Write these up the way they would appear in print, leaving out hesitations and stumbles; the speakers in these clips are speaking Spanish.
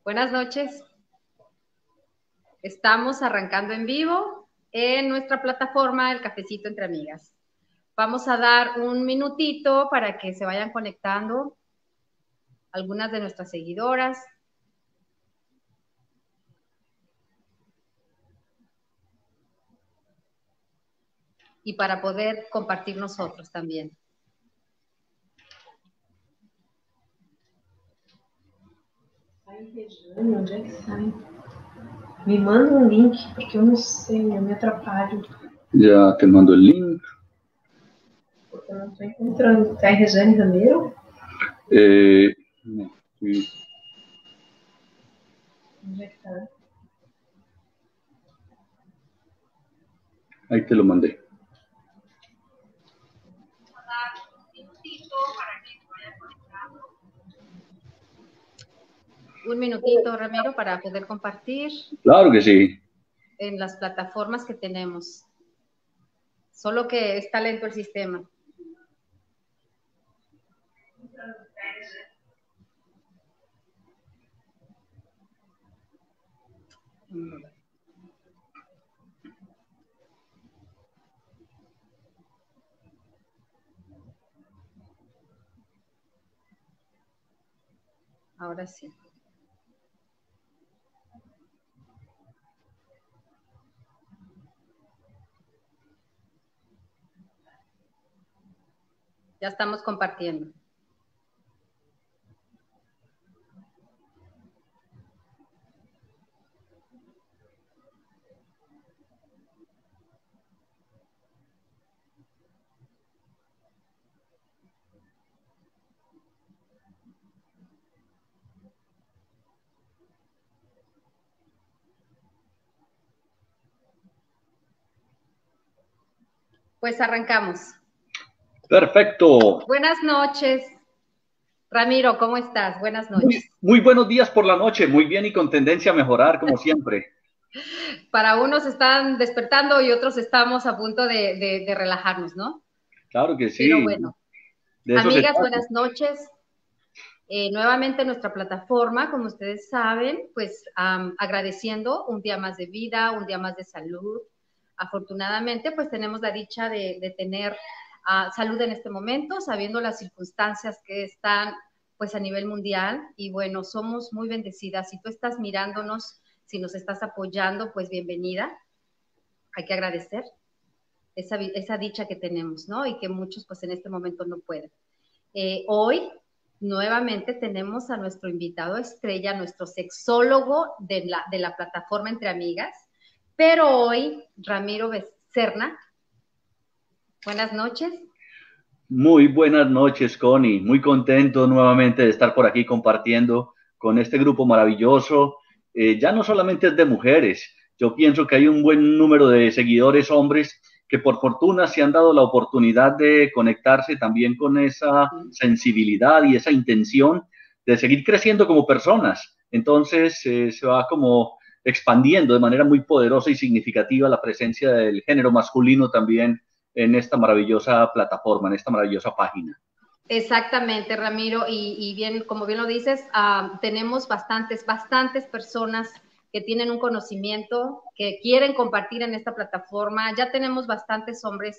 Buenas noches. Estamos arrancando en vivo en nuestra plataforma El Cafecito Entre Amigas. Vamos a dar un minutito para que se vayan conectando algunas de nuestras seguidoras. Y para poder compartir nosotros también. Ai, Rejane, onde é que sai? Me manda um link, porque eu não sei, eu me atrapalho. Já te mando o link. Porque eu não estou encontrando. Tá aí, Rejane Ramiro? No, sí. Onde é que tá? Ahí te lo mandé. Un minutito, Ramiro, para poder compartir. Claro que sí. En las plataformas que tenemos. Solo que está lento el sistema. Ahora sí. Ya estamos compartiendo. Pues arrancamos. Perfecto. Buenas noches. Ramiro, ¿cómo estás? Buenas noches. Muy buenos días por la noche, muy bien y con tendencia a mejorar como siempre. Para unos están despertando y otros estamos a punto de relajarnos, ¿no? Claro que sí. Pero bueno, amigas, buenas noches. Nuevamente nuestra plataforma, como ustedes saben, pues agradeciendo un día más de vida, un día más de salud. Afortunadamente, pues tenemos la dicha de tener salud en este momento, sabiendo las circunstancias que están pues a nivel mundial, y bueno, somos muy bendecidas. Si tú estás mirándonos, si nos estás apoyando, pues bienvenida. Hay que agradecer esa dicha que tenemos, ¿no? Y que muchos pues en este momento no pueden. Hoy nuevamente tenemos a nuestro invitado estrella, nuestro sexólogo de la plataforma Entre Amigas, pero hoy Ramiro Becerna. Buenas noches. Muy buenas noches, Connie. Muy contento nuevamente de estar por aquí compartiendo con este grupo maravilloso. Ya no solamente es de mujeres, yo pienso que hay un buen número de seguidores hombres que por fortuna se han dado la oportunidad de conectarse también con esa sensibilidad y esa intención de seguir creciendo como personas. Entonces se va como expandiendo de manera muy poderosa y significativa la presencia del género masculino también en esta maravillosa plataforma, en esta maravillosa página. Exactamente, Ramiro, y bien, como bien lo dices, tenemos bastantes personas que tienen un conocimiento, que quieren compartir en esta plataforma. Ya tenemos bastantes hombres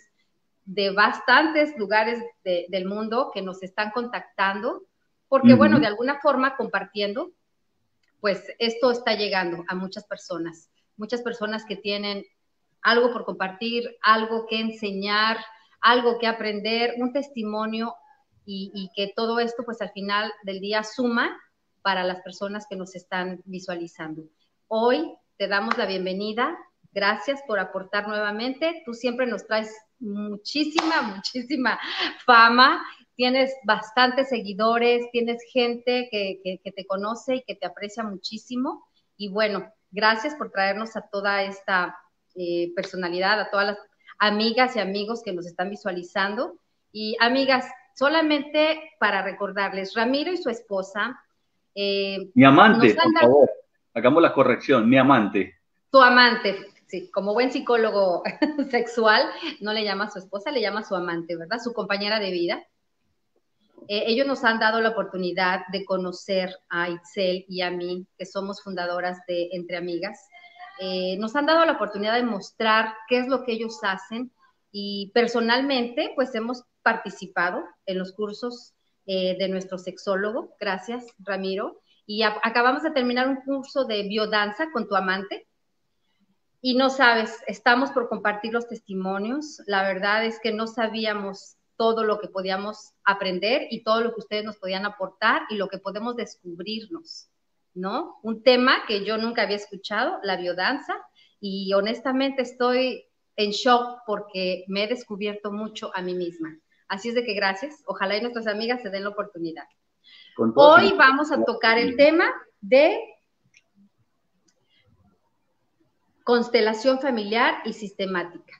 de bastantes lugares del mundo que nos están contactando, porque bueno, de alguna forma compartiendo, pues esto está llegando a muchas personas que tienen algo por compartir, algo que enseñar, algo que aprender, un testimonio, y que todo esto pues al final del día suma para las personas que nos están visualizando. Hoy te damos la bienvenida, gracias por aportar nuevamente. Tú siempre nos traes muchísima fama, tienes bastantes seguidores, tienes gente que te conoce y que te aprecia muchísimo, y bueno, gracias por traernos a toda esta personalidad, a todas las amigas y amigos que nos están visualizando. Y amigas, solamente para recordarles, Ramiro y su esposa, mi amante, por favor, hagamos la corrección, mi amante. Tu amante, sí, como buen psicólogo sexual, no le llama a su esposa, le llama a su amante, ¿verdad? Su compañera de vida. Ellos nos han dado la oportunidad de conocer a Itzel y a mí, que somos fundadoras de Entre Amigas. Nos han dado la oportunidad de mostrar qué es lo que ellos hacen y personalmente pues hemos participado en los cursos de nuestro sexólogo, gracias Ramiro, y acabamos de terminar un curso de biodanza con tu amante y no sabes, estamos por compartir los testimonios, la verdad es que no sabíamos todo lo que podíamos aprender y todo lo que ustedes nos podían aportar y lo que podemos descubrirnos, ¿no? Un tema que yo nunca había escuchado, la biodanza, y honestamente estoy en shock porque me he descubierto mucho a mí misma. Así es de que gracias, ojalá y nuestras amigas se den la oportunidad. Hoy vamos a tocar el tema de constelación familiar y sistemática.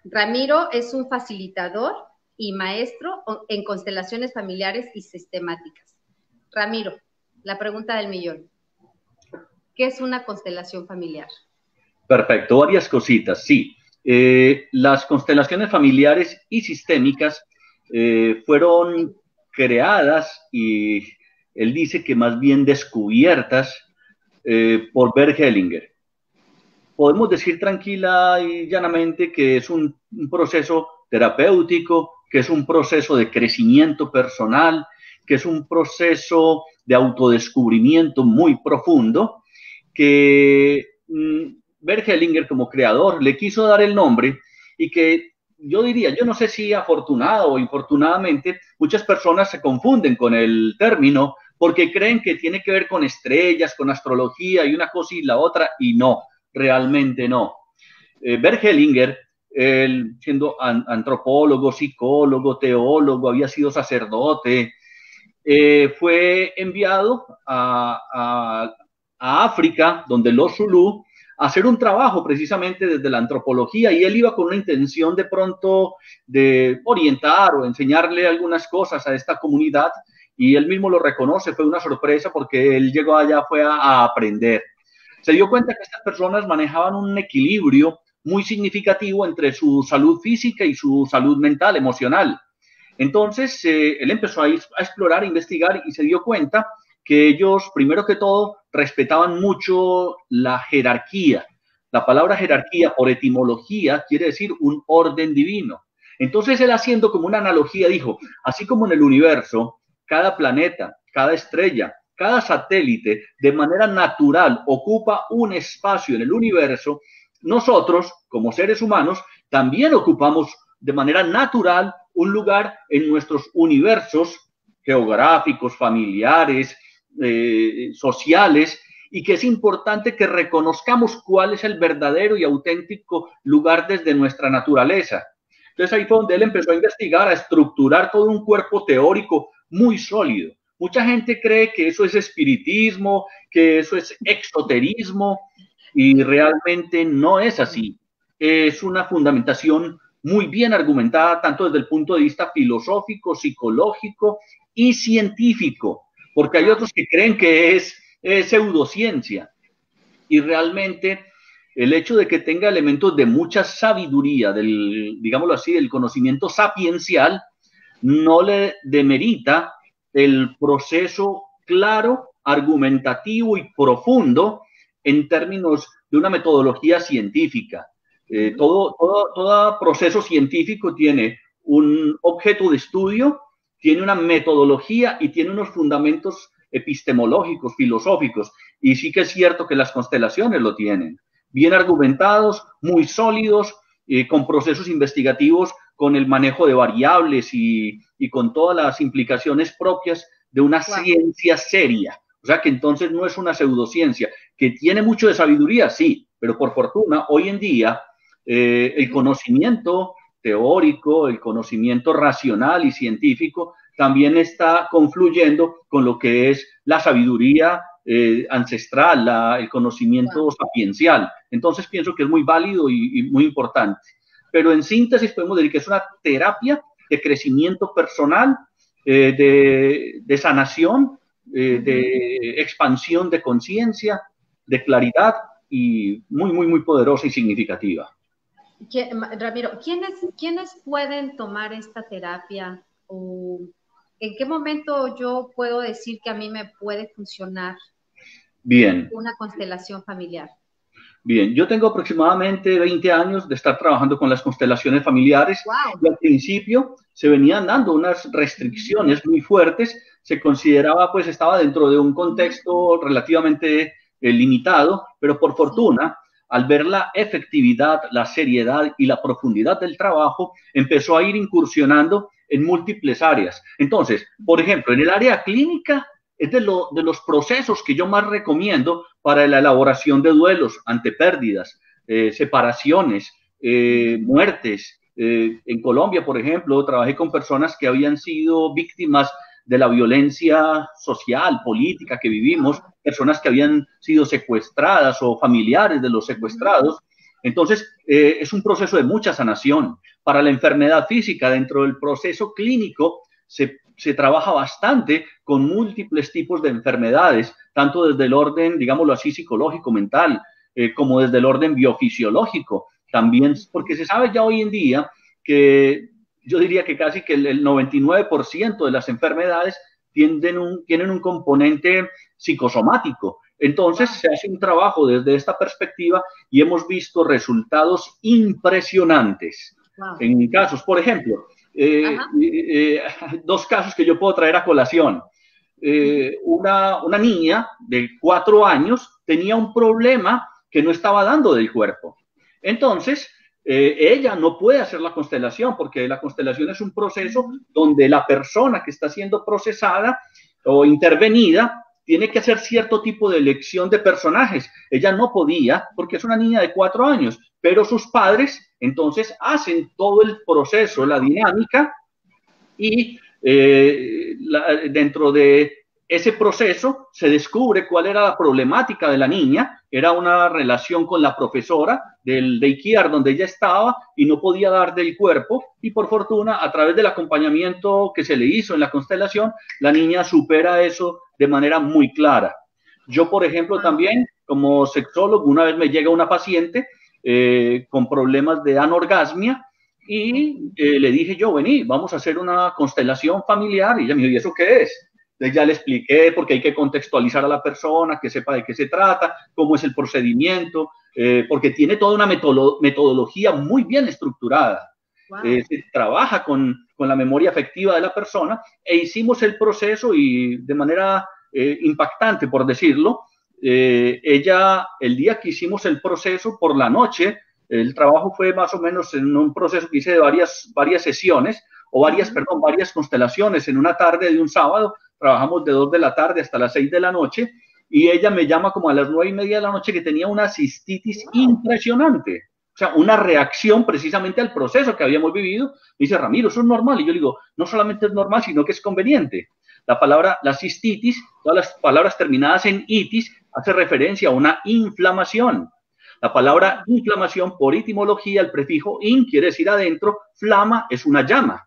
Ramiro es un facilitador y maestro en constelaciones familiares y sistemáticas. Ramiro, la pregunta del millón. ¿Qué es una constelación familiar? Perfecto, varias cositas, sí. Las constelaciones familiares y sistémicas fueron creadas y él dice que más bien descubiertas por Bert Hellinger. Podemos decir tranquila y llanamente que es un proceso terapéutico, que es un proceso de crecimiento personal, que es un proceso de autodescubrimiento muy profundo, que Bert Hellinger como creador le quiso dar el nombre y que yo diría, yo no sé si afortunada o infortunadamente, muchas personas se confunden con el término porque creen que tiene que ver con estrellas, con astrología y una cosa y la otra, y no. Realmente no. Bert Hellinger, él siendo antropólogo, psicólogo, teólogo, había sido sacerdote, fue enviado a África, donde los Zulú, a hacer un trabajo precisamente desde la antropología, y él iba con una intención de pronto de orientar o enseñarle algunas cosas a esta comunidad, y él mismo lo reconoce, fue una sorpresa porque él llegó allá, fue a aprender. Se dio cuenta que estas personas manejaban un equilibrio muy significativo entre su salud física y su salud mental, emocional. Entonces, él empezó a explorar, a investigar y se dio cuenta que ellos, primero que todo, respetaban mucho la jerarquía. La palabra jerarquía, por etimología, quiere decir un orden divino. Entonces, él haciendo como una analogía, dijo, así como en el universo, cada planeta, cada estrella, cada satélite de manera natural ocupa un espacio en el universo, nosotros, como seres humanos, también ocupamos de manera natural un lugar en nuestros universos geográficos, familiares, sociales, y que es importante que reconozcamos cuál es el verdadero y auténtico lugar desde nuestra naturaleza. Entonces ahí fue donde él empezó a investigar, a estructurar todo un cuerpo teórico muy sólido. Mucha gente cree que eso es espiritismo, que eso es exoterismo, y realmente no es así. Es una fundamentación muy bien argumentada, tanto desde el punto de vista filosófico, psicológico y científico, porque hay otros que creen que es pseudociencia. Y realmente el hecho de que tenga elementos de mucha sabiduría, digámoslo así, del conocimiento sapiencial, no le demerita el proceso claro, argumentativo y profundo en términos de una metodología científica. Todo proceso científico tiene un objeto de estudio, tiene una metodología y tiene unos fundamentos epistemológicos, filosóficos, y sí que es cierto que las constelaciones lo tienen, bien argumentados, muy sólidos, con procesos investigativos, con el manejo de variables y con todas las implicaciones propias de una ciencia seria. O sea que entonces no es una pseudociencia, que tiene mucho de sabiduría, sí, pero por fortuna hoy en día el conocimiento teórico, el conocimiento racional y científico también está confluyendo con lo que es la sabiduría ancestral, el conocimiento sapiencial. Entonces pienso que es muy válido y muy importante. Pero en síntesis podemos decir que es una terapia de crecimiento personal, de sanación, de expansión de conciencia, de claridad, y muy, muy, muy poderosa y significativa. Ramiro, ¿quiénes pueden tomar esta terapia? ¿O ¿En qué momento yo puedo decir que a mí me puede funcionar Bien. una constelación familiar? Bien, yo tengo aproximadamente 20 años de estar trabajando con las constelaciones familiares. Wow. Y al principio se venían dando unas restricciones muy fuertes, se consideraba, pues estaba dentro de un contexto relativamente limitado, pero por fortuna, al ver la efectividad, la seriedad y la profundidad del trabajo, empezó a ir incursionando en múltiples áreas. Entonces, por ejemplo, en el área clínica, es de los procesos que yo más recomiendo para la elaboración de duelos ante pérdidas, separaciones, muertes. En Colombia, por ejemplo, trabajé con personas que habían sido víctimas de la violencia social, política que vivimos, personas que habían sido secuestradas o familiares de los secuestrados. Entonces, es un proceso de mucha sanación. Para la enfermedad física, dentro del proceso clínico, se trabaja bastante con múltiples tipos de enfermedades, tanto desde el orden, digámoslo así, psicológico, mental, como desde el orden biofisiológico. También, porque se sabe ya hoy en día que yo diría que casi que el 99% de las enfermedades tienen un componente psicosomático. Entonces se hace un trabajo desde esta perspectiva y hemos visto resultados impresionantes. En casos, por ejemplo, dos casos que yo puedo traer a colación. Una niña de 4 años tenía un problema que no estaba dando del cuerpo. Entonces, ella no puede hacer la constelación porque la constelación es un proceso donde la persona que está siendo procesada o intervenida tiene que hacer cierto tipo de elección de personajes. Ella no podía porque es una niña de 4 años, pero sus padres entonces hacen todo el proceso, la dinámica, y dentro de ese proceso se descubre cuál era la problemática de la niña. Era una relación con la profesora del daycare donde ella estaba y no podía dar del cuerpo, y por fortuna, a través del acompañamiento que se le hizo en la constelación, la niña supera eso de manera muy clara. Yo, por ejemplo, también como sexólogo, una vez me llega una paciente con problemas de anorgasmia, y le dije yo, vení, vamos a hacer una constelación familiar. Y ella me dijo, ¿y eso qué es? Entonces ya le expliqué, porque hay que contextualizar a la persona, que sepa de qué se trata, cómo es el procedimiento, porque tiene toda una metodología muy bien estructurada. Wow. Se trabaja con la memoria afectiva de la persona, e hicimos el proceso y de manera impactante, por decirlo, ella, el día que hicimos el proceso por la noche, el trabajo fue más o menos en un proceso que hice de varias sesiones, o varias constelaciones en una tarde de un sábado. Trabajamos de 2 de la tarde hasta las 6 de la noche, y ella me llama como a las 9:30 de la noche que tenía una cistitis impresionante. O sea, una reacción precisamente al proceso que habíamos vivido. Me dice, Ramiro, ¿eso es normal? Y yo le digo, no solamente es normal, sino que es conveniente. La cistitis, todas las palabras terminadas en itis, hace referencia a una inflamación. La palabra inflamación, por etimología, el prefijo in quiere decir adentro, flama es una llama.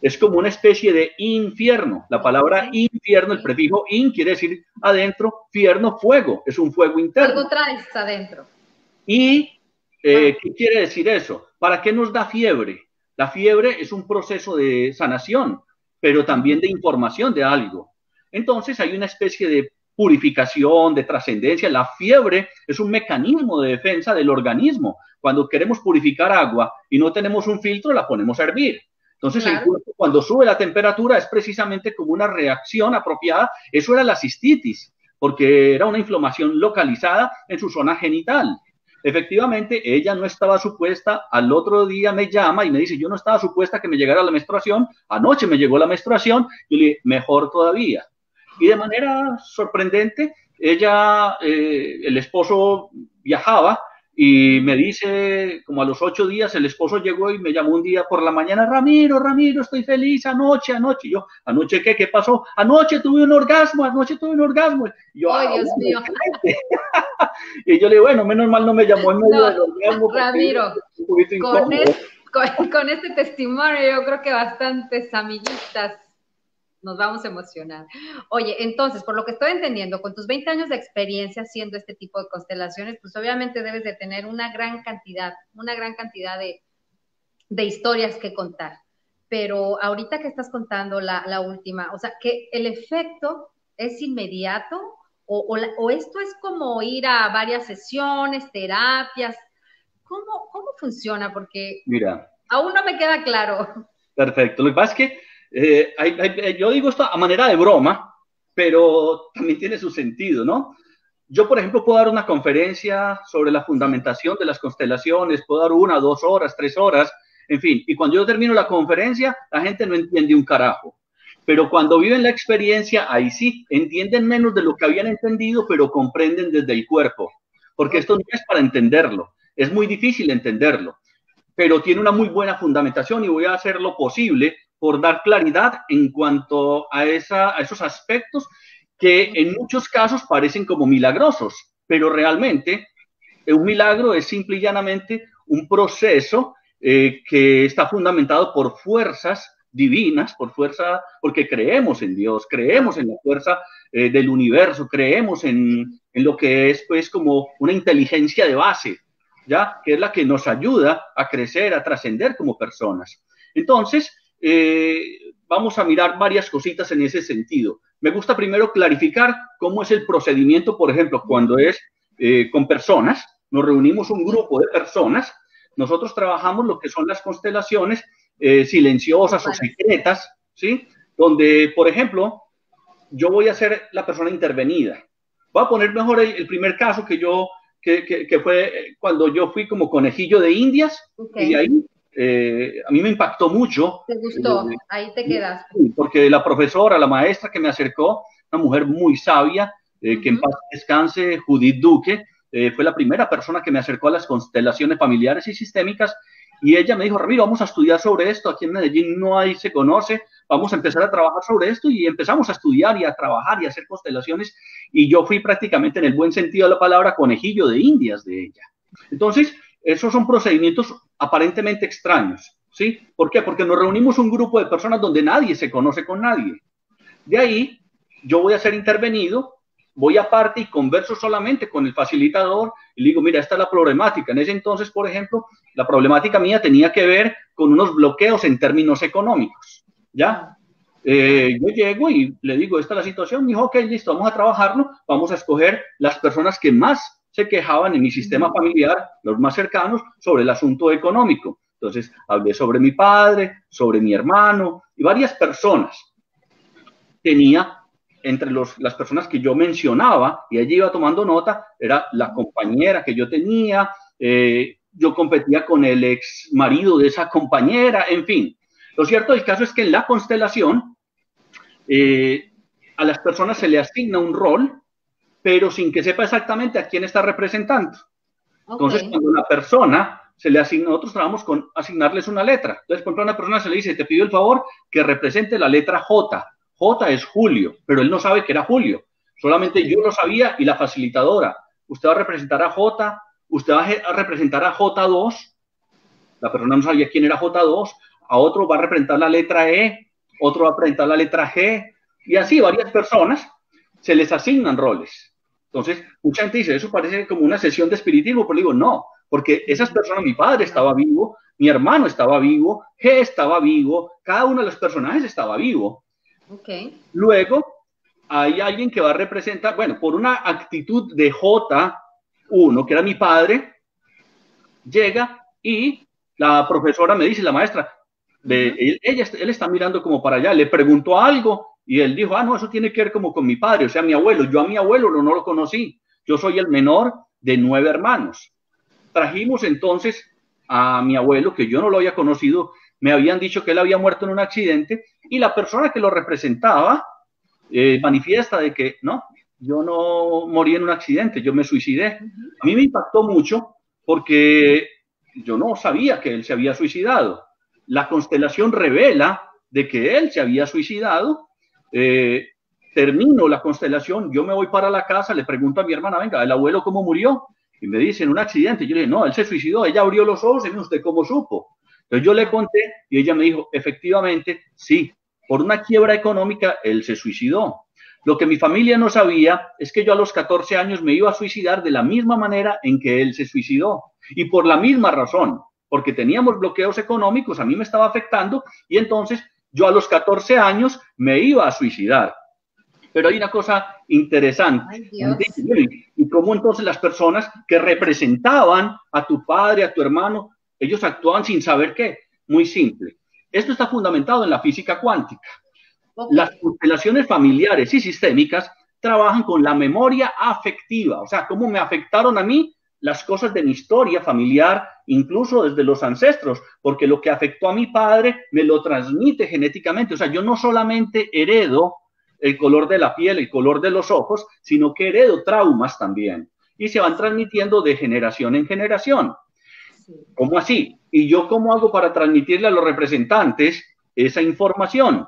Es como una especie de infierno. La palabra infierno, el prefijo in quiere decir adentro, fierno, fuego. Es un fuego interno. Algo traes adentro. ¿Y qué quiere decir eso? ¿Para qué nos da fiebre? La fiebre es un proceso de sanación, pero también de información de algo. Entonces hay una especie de purificación, de trascendencia. La fiebre es un mecanismo de defensa del organismo. Cuando queremos purificar agua y no tenemos un filtro, la ponemos a hervir. Entonces, claro, el cuerpo, cuando sube la temperatura, es precisamente como una reacción apropiada. Eso era la cistitis, porque era una inflamación localizada en su zona genital. Efectivamente, ella no estaba supuesta. Al otro día me llama y me dice, yo no estaba supuesta que me llegara la menstruación. Anoche me llegó la menstruación. Yo le dije, mejor todavía. Y de manera sorprendente, ella, el esposo viajaba, y me dice, como a los 8 días, el esposo llegó y me llamó un día por la mañana, Ramiro, estoy feliz, anoche. Y yo, ¿anoche qué? ¿Qué pasó? Anoche tuve un orgasmo. Y yo, ¡ay, Dios mío! Y yo le digo, bueno, menos mal no me llamó en medio del orgasmo. Ramiro, con este testimonio yo creo que bastantes amiguitas nos vamos a emocionar. Oye, entonces, por lo que estoy entendiendo, con tus 20 años de experiencia haciendo este tipo de constelaciones, pues obviamente debes de tener una gran cantidad de historias que contar. pero ahorita que estás contando la última, o sea, que el efecto es inmediato o esto es como ir a varias sesiones, terapias. ¿Cómo funciona? Porque Mira, aún no me queda claro. perfecto. Lo que pasa es que yo digo esto a manera de broma, pero también tiene su sentido, ¿no? Yo, por ejemplo, puedo dar una conferencia sobre la fundamentación de las constelaciones, puedo dar 1, 2 horas, 3 horas, en fin, y cuando yo termino la conferencia, la gente no entiende un carajo. Pero cuando viven la experiencia, ahí sí, entienden menos de lo que habían entendido, pero comprenden desde el cuerpo. Porque esto no es para entenderlo, es muy difícil entenderlo, pero tiene una muy buena fundamentación y voy a hacer lo posible por dar claridad en cuanto a esos aspectos que en muchos casos parecen como milagrosos, pero realmente un milagro es simple y llanamente un proceso que está fundamentado por fuerzas divinas, porque creemos en Dios, creemos en la fuerza del universo, creemos en lo que es pues como una inteligencia de base, ¿ya? Que es la que nos ayuda a crecer, a trascender como personas. Entonces, vamos a mirar varias cositas en ese sentido. Me gusta primero clarificar cómo es el procedimiento, por ejemplo, cuando es con personas, nos reunimos un grupo de personas, nosotros trabajamos lo que son las constelaciones silenciosas o secretas, ¿sí? Donde, por ejemplo, yo voy a ser la persona intervenida. Voy a poner mejor el primer caso que fue cuando yo fui como conejillo de Indias, y ahí a mí me impactó mucho. ¿Te gustó? Ahí te quedas. Porque la profesora, la maestra que me acercó, una mujer muy sabia, que en paz descanse, Judith Duque, fue la primera persona que me acercó a las constelaciones familiares y sistémicas, y ella me dijo, Ramiro, vamos a estudiar sobre esto, aquí en Medellín no hay, se conoce, vamos a empezar a trabajar sobre esto, y empezamos a estudiar y a trabajar y a hacer constelaciones, y yo fui prácticamente, en el buen sentido de la palabra, conejillo de Indias de ella. Entonces, esos son procedimientos aparentemente extraños, ¿sí? ¿Por qué? Porque nos reunimos un grupo de personas donde nadie se conoce con nadie. De ahí, yo voy a ser intervenido, voy aparte y converso solamente con el facilitador y le digo, mira, esta es la problemática. En ese entonces, por ejemplo, la problemática mía tenía que ver con unos bloqueos en términos económicos, ¿ya? Yo llego y le digo, esta es la situación, me dijo, ok, listo, vamos a trabajarlo, vamos a escoger las personas que más se quejaban en mi sistema familiar, los más cercanos, sobre el asunto económico. Entonces, hablé sobre mi padre, sobre mi hermano y varias personas. Tenía entre las personas que yo mencionaba, y allí iba tomando nota, era la compañera que yo tenía, yo competía con el ex marido de esa compañera, en fin. Lo cierto del caso es que en la constelación a las personas se le asigna un rol, pero sin que sepa exactamente a quién está representando. Entonces, cuando una persona se le asigna, nosotros trabajamos con asignarles una letra. Entonces, por ejemplo, a una persona se le dice, te pido el favor que represente la letra J. J es Julio, pero él no sabe que era Julio. Solamente yo lo sabía y la facilitadora. Usted va a representar a J, usted va a representar a J2. La persona no sabía quién era J2. A otro va a representar la letra E, otro va a representar la letra G. Y así varias personas se les asignan roles. Entonces, mucha gente dice, eso parece como una sesión de espiritismo, pero digo, no, porque esas personas, mi padre estaba vivo, mi hermano estaba vivo, G estaba vivo, cada uno de los personajes estaba vivo. Luego, hay alguien que va a representar, bueno, por una actitud de J1, que era mi padre, llega y la profesora me dice, la maestra, él está mirando como para allá, le preguntó algo y él dijo, no, eso tiene que ver como con mi padre, o sea, mi abuelo. Yo a mi abuelo no lo conocí, yo soy el menor de 9 hermanos. Trajimos entonces a mi abuelo, que yo no lo había conocido, me habían dicho que él había muerto en un accidente, y la persona que lo representaba manifiesta de que no, yo no morí en un accidente, yo me suicidé. A mí me impactó mucho porque yo no sabía que él se había suicidado. La constelación revela de que él se había suicidado. Termino la constelación, yo me voy para la casa, le pregunto a mi hermana, venga, ¿el abuelo cómo murió? Y me dice, en un accidente. Yo le dije, no, él se suicidó. Ella abrió los ojos y me dijo, ¿usted cómo supo? Entonces yo le conté y ella me dijo, efectivamente, sí, por una quiebra económica él se suicidó. Lo que mi familia no sabía es que yo a los 14 años me iba a suicidar de la misma manera en que él se suicidó. Y por la misma razón, porque teníamos bloqueos económicos, a mí me estaba afectando, y entonces yo a los 14 años me iba a suicidar. Pero hay una cosa interesante. Ay, Dios. Y cómo entonces las personas que representaban a tu padre, a tu hermano, ellos actuaban sin saber qué. Muy simple. Esto está fundamentado en la física cuántica. Okay. Las constelaciones familiares y sistémicas trabajan con la memoria afectiva, o sea, cómo me afectaron a mí las cosas de mi historia familiar, incluso desde los ancestros, porque lo que afectó a mi padre me lo transmite genéticamente. O sea, yo no solamente heredo el color de la piel, el color de los ojos, sino que heredo traumas también. Y se van transmitiendo de generación en generación. ¿Cómo así? ¿Y yo cómo hago para transmitirle a los representantes esa información?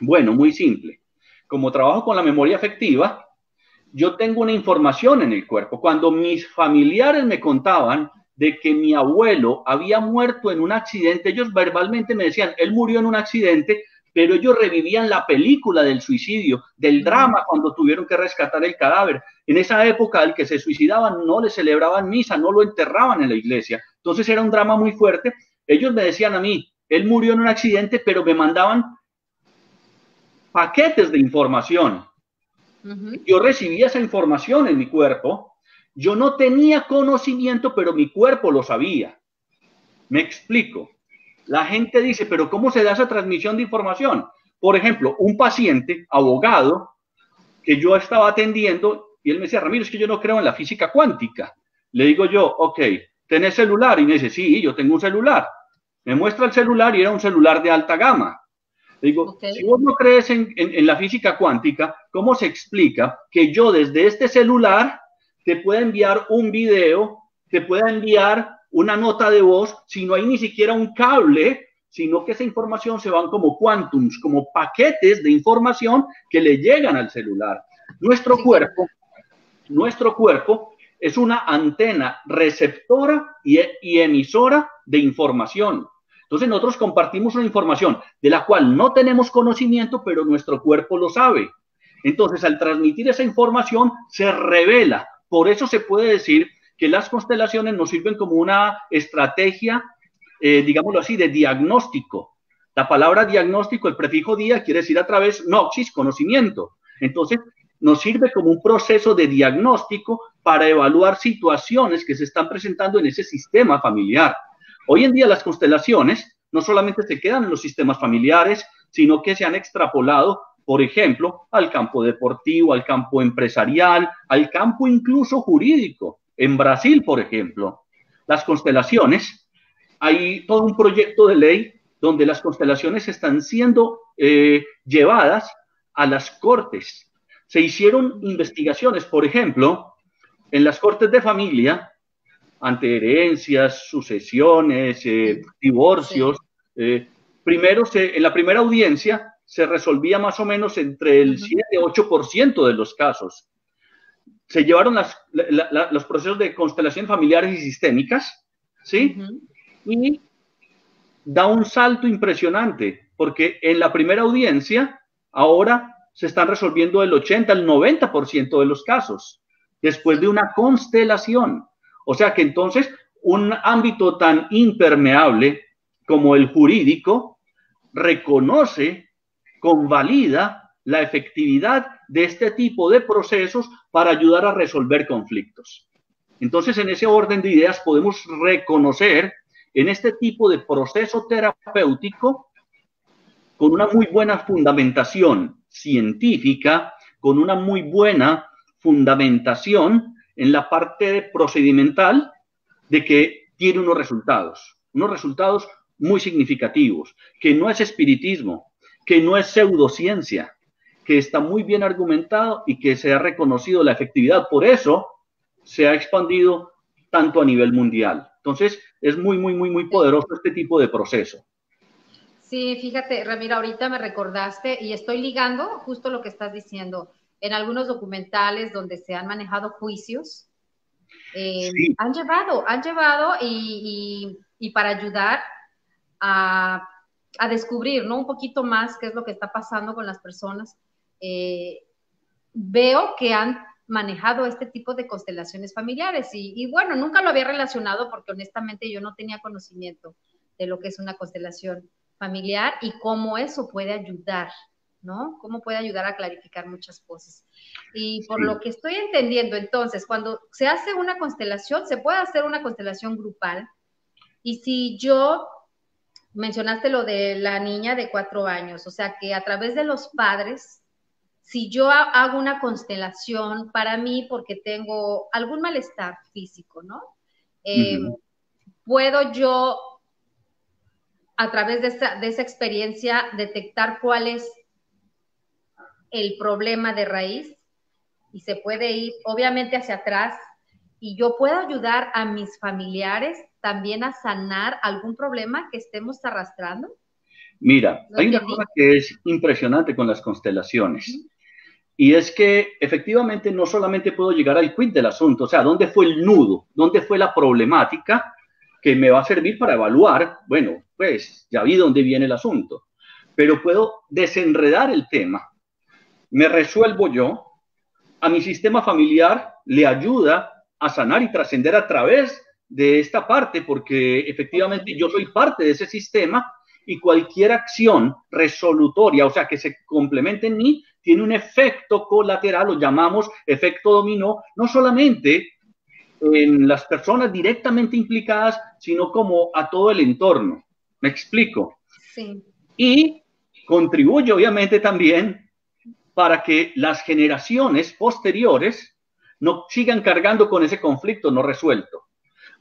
Bueno, muy simple. Como trabajo con la memoria afectiva, yo tengo una información en el cuerpo. Cuando mis familiares me contaban de que mi abuelo había muerto en un accidente, ellos verbalmente me decían, él murió en un accidente, pero ellos revivían la película del suicidio, del drama cuando tuvieron que rescatar el cadáver. En esa época, al que se suicidaban no le celebraban misa, no lo enterraban en la iglesia. Entonces era un drama muy fuerte. Ellos me decían a mí, él murió en un accidente, pero me mandaban paquetes de información. Yo recibía esa información en mi cuerpo. Yo no tenía conocimiento, pero mi cuerpo lo sabía. Me explico. La gente dice, pero ¿cómo se da esa transmisión de información? Por ejemplo, un paciente, abogado, que yo estaba atendiendo, y él me decía, Ramiro, es que yo no creo en la física cuántica. Le digo yo, ok, ¿tenés celular? Y me dice, sí, yo tengo un celular. Me muestra el celular y era un celular de alta gama. Le digo, okay, si vos no crees en la física cuántica, ¿cómo se explica que yo desde este celular te pueda enviar un video, te pueda enviar una nota de voz, si no hay ni siquiera un cable, sino que esa información se van como quantums, como paquetes de información que le llegan al celular? Nuestro cuerpo es una antena receptora y emisora de información. Entonces nosotros compartimos una información de la cual no tenemos conocimiento, pero nuestro cuerpo lo sabe. Entonces, al transmitir esa información, se revela. Por eso se puede decir que las constelaciones nos sirven como una estrategia, digámoslo así, de diagnóstico. La palabra diagnóstico, el prefijo dia, quiere decir a través, noxis, conocimiento. Entonces, nos sirve como un proceso de diagnóstico para evaluar situaciones que se están presentando en ese sistema familiar. Hoy en día las constelaciones no solamente se quedan en los sistemas familiares, sino que se han extrapolado, por ejemplo, al campo deportivo, al campo empresarial, al campo incluso jurídico. En Brasil, por ejemplo, las constelaciones, hay todo un proyecto de ley donde las constelaciones están siendo llevadas a las cortes. Se hicieron investigaciones, por ejemplo, en las cortes de familia, ante herencias, sucesiones, divorcios. Primero, en la primera audiencia se resolvía más o menos entre el 7 y 8% de los casos. Se llevaron los procesos de constelación familiares y sistémicas, ¿sí? Y da un salto impresionante, porque en la primera audiencia ahora se están resolviendo el 80 al 90% de los casos, después de una constelación. O sea que entonces un ámbito tan impermeable como el jurídico reconoce, convalida la efectividad de este tipo de procesos para ayudar a resolver conflictos. Entonces, en ese orden de ideas podemos reconocer en este tipo de proceso terapéutico con una muy buena fundamentación científica, con una muy buena fundamentación en la parte procedimental, de que tiene unos resultados muy significativos, que no es espiritismo, que no es pseudociencia, que está muy bien argumentado y que se ha reconocido la efectividad. Por eso se ha expandido tanto a nivel mundial. Entonces, es muy poderoso este tipo de proceso. Sí, fíjate, Ramiro, ahorita me recordaste y estoy ligando justo lo que estás diciendo. En algunos documentales donde se han manejado juicios, sí, han llevado y para ayudar a descubrir, ¿no? Un poquito más qué es lo que está pasando con las personas. Veo que han manejado este tipo de constelaciones familiares y bueno, nunca lo había relacionado porque honestamente yo no tenía conocimiento de lo que es una constelación familiar y cómo eso puede ayudar, ¿no? Cómo puede ayudar a clarificar muchas cosas. Y por lo que estoy entendiendo, entonces, cuando se hace una constelación, se puede hacer una constelación grupal. Y si yo, mencionaste lo de la niña de 4 años, o sea, que a través de los padres, si yo hago una constelación para mí porque tengo algún malestar físico, ¿no? Puedo yo, a través de esa experiencia, detectar cuál es el problema de raíz y se puede ir obviamente hacia atrás y yo puedo ayudar a mis familiares también a sanar algún problema que estemos arrastrando. Mira, hay una cosa que es impresionante con las constelaciones y es que efectivamente no solamente puedo llegar al quid del asunto, o sea, ¿dónde fue el nudo? ¿Dónde fue la problemática que me va a servir para evaluar? Bueno, pues ya vi dónde viene el asunto, pero puedo desenredar el tema. Me resuelvo yo, a mi sistema familiar le ayuda a sanar y trascender a través de esta parte, porque efectivamente yo soy parte de ese sistema y cualquier acción resolutoria, o sea, que se complemente en mí, tiene un efecto colateral, lo llamamos efecto dominó, no solamente en las personas directamente implicadas, sino como a todo el entorno. ¿Me explico? Sí. Y contribuye obviamente también para que las generaciones posteriores no sigan cargando con ese conflicto no resuelto.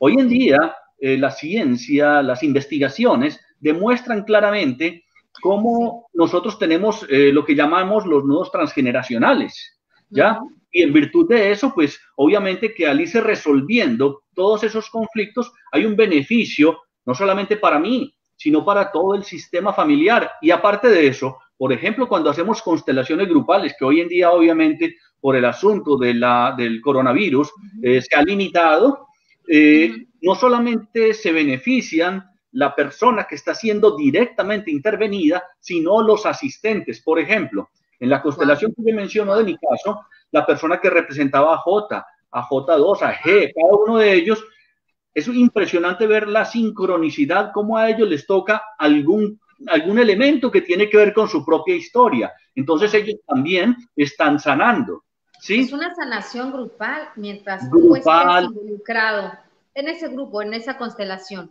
Hoy en día, la ciencia, las investigaciones demuestran claramente cómo nosotros tenemos lo que llamamos los nudos transgeneracionales, ¿ya? Y en virtud de eso, pues obviamente que al irse resolviendo todos esos conflictos, hay un beneficio, no solamente para mí, sino para todo el sistema familiar. Y aparte de eso, por ejemplo, cuando hacemos constelaciones grupales, que hoy en día obviamente por el asunto del coronavirus se ha limitado, no solamente se benefician la persona que está siendo directamente intervenida, sino los asistentes. Por ejemplo, en la constelación que yo menciono de mi caso, la persona que representaba a J, a J2, a G, cada uno de ellos, es impresionante ver la sincronicidad, cómo a ellos les toca algún elemento que tiene que ver con su propia historia. Entonces ellos también están sanando, ¿sí? Es una sanación grupal, mientras tú estés involucrado en ese grupo, en esa constelación.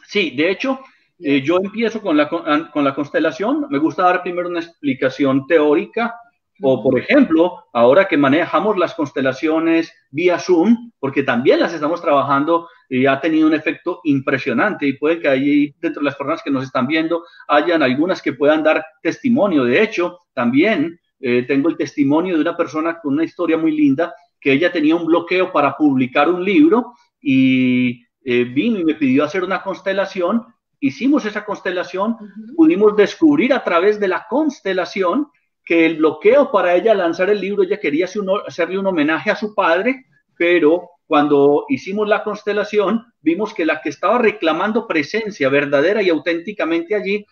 Sí, de hecho, yo empiezo con la constelación. Me gusta dar primero una explicación teórica, o por ejemplo, ahora que manejamos las constelaciones vía Zoom, porque también las estamos trabajando y ha tenido un efecto impresionante y puede que ahí dentro de las personas que nos están viendo hayan algunas que puedan dar testimonio. De hecho, también tengo el testimonio de una persona con una historia muy linda, que ella tenía un bloqueo para publicar un libro y vino y me pidió hacer una constelación. Hicimos esa constelación, pudimos descubrir a través de la constelación que el bloqueo para ella lanzar el libro, ella quería hacerle un homenaje a su padre, pero cuando hicimos la constelación, vimos que la que estaba reclamando presencia verdadera y auténticamente allí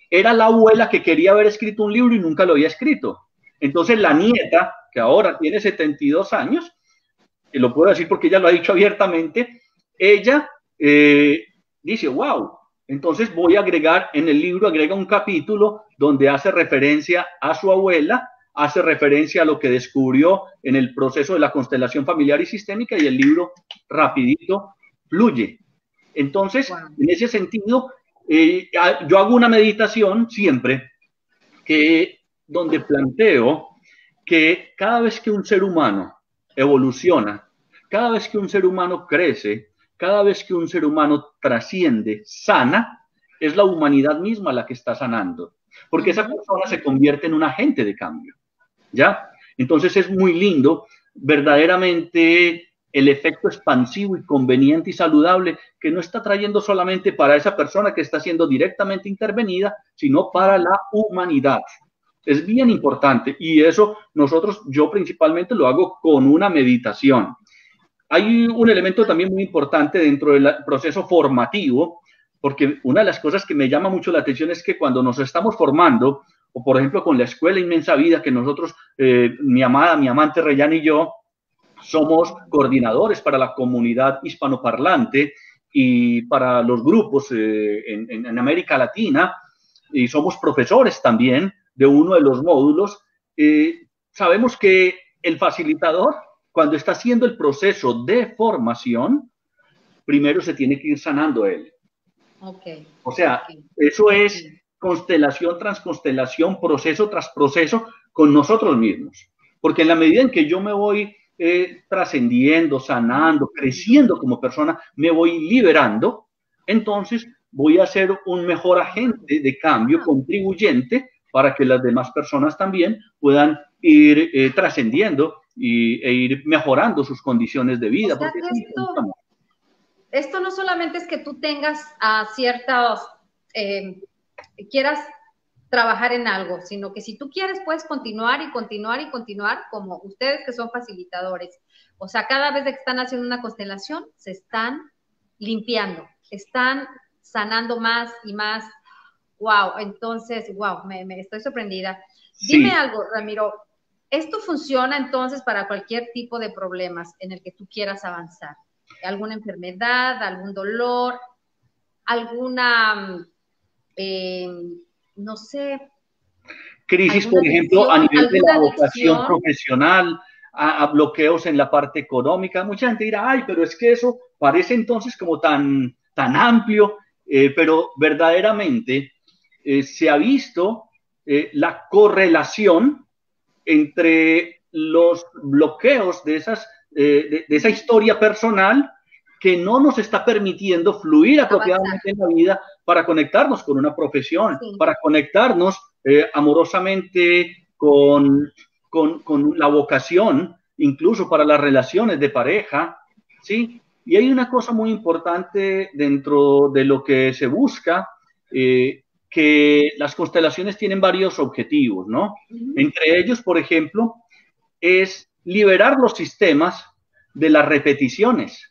era la abuela que quería haber escrito un libro y nunca lo había escrito. Entonces la nieta, que ahora tiene 72 años, y lo puedo decir porque ella lo ha dicho abiertamente, ella dice, wow, entonces voy a agregar en el libro, agrega un capítulo donde hace referencia a su abuela, hace referencia a lo que descubrió en el proceso de la constelación familiar y sistémica, y el libro rapidito fluye. Entonces, en ese sentido, yo hago una meditación siempre donde planteo que cada vez que un ser humano evoluciona, cada vez que un ser humano crece, cada vez que un ser humano trasciende, sana, es la humanidad misma la que está sanando, porque esa persona se convierte en un agente de cambio, ¿ya? Entonces es muy lindo, verdaderamente, el efecto expansivo y conveniente y saludable que no está trayendo solamente para esa persona que está siendo directamente intervenida, sino para la humanidad. Es bien importante y eso yo principalmente lo hago con una meditación. Hay un elemento también muy importante dentro del proceso formativo, porque una de las cosas que me llama mucho la atención es que cuando nos estamos formando, o por ejemplo con la Escuela Inmensa Vida, que nosotros, mi amada, mi amante Reyán y yo, somos coordinadores para la comunidad hispanoparlante y para los grupos en América Latina, y somos profesores también de uno de los módulos. Sabemos que el facilitador, cuando está haciendo el proceso de formación, primero se tiene que ir sanando él. Okay. O sea, eso es constelación tras constelación, proceso tras proceso con nosotros mismos. Porque en la medida en que yo me voy trascendiendo, sanando, creciendo como persona, me voy liberando, entonces voy a ser un mejor agente de cambio, contribuyente, para que las demás personas también puedan ir trascendiendo e ir mejorando sus condiciones de vida. O sea, porque esto no solamente es que tú tengas ciertos, quieras trabajar en algo, sino que si tú quieres puedes continuar y continuar y continuar, como ustedes que son facilitadores. O sea, cada vez que están haciendo una constelación, se están limpiando, están sanando más y más. Wow, entonces, wow, me estoy sorprendida. Sí. Dime algo, Ramiro, ¿esto funciona entonces para cualquier tipo de problemas en el que tú quieras avanzar? ¿Alguna enfermedad, algún dolor, alguna, no sé, crisis, por ejemplo, a nivel de la vocación profesional, a bloqueos en la parte económica? Mucha gente dirá, ay, pero es que eso parece entonces como tan amplio, pero verdaderamente se ha visto la correlación entre los bloqueos de esa historia personal que no nos está permitiendo fluir apropiadamente en la vida para conectarnos con una profesión, sí, para conectarnos amorosamente con la vocación, incluso para las relaciones de pareja, ¿sí? Y hay una cosa muy importante dentro de lo que se busca, que las constelaciones tienen varios objetivos, ¿no? Entre ellos, por ejemplo, es liberar los sistemas de las repeticiones.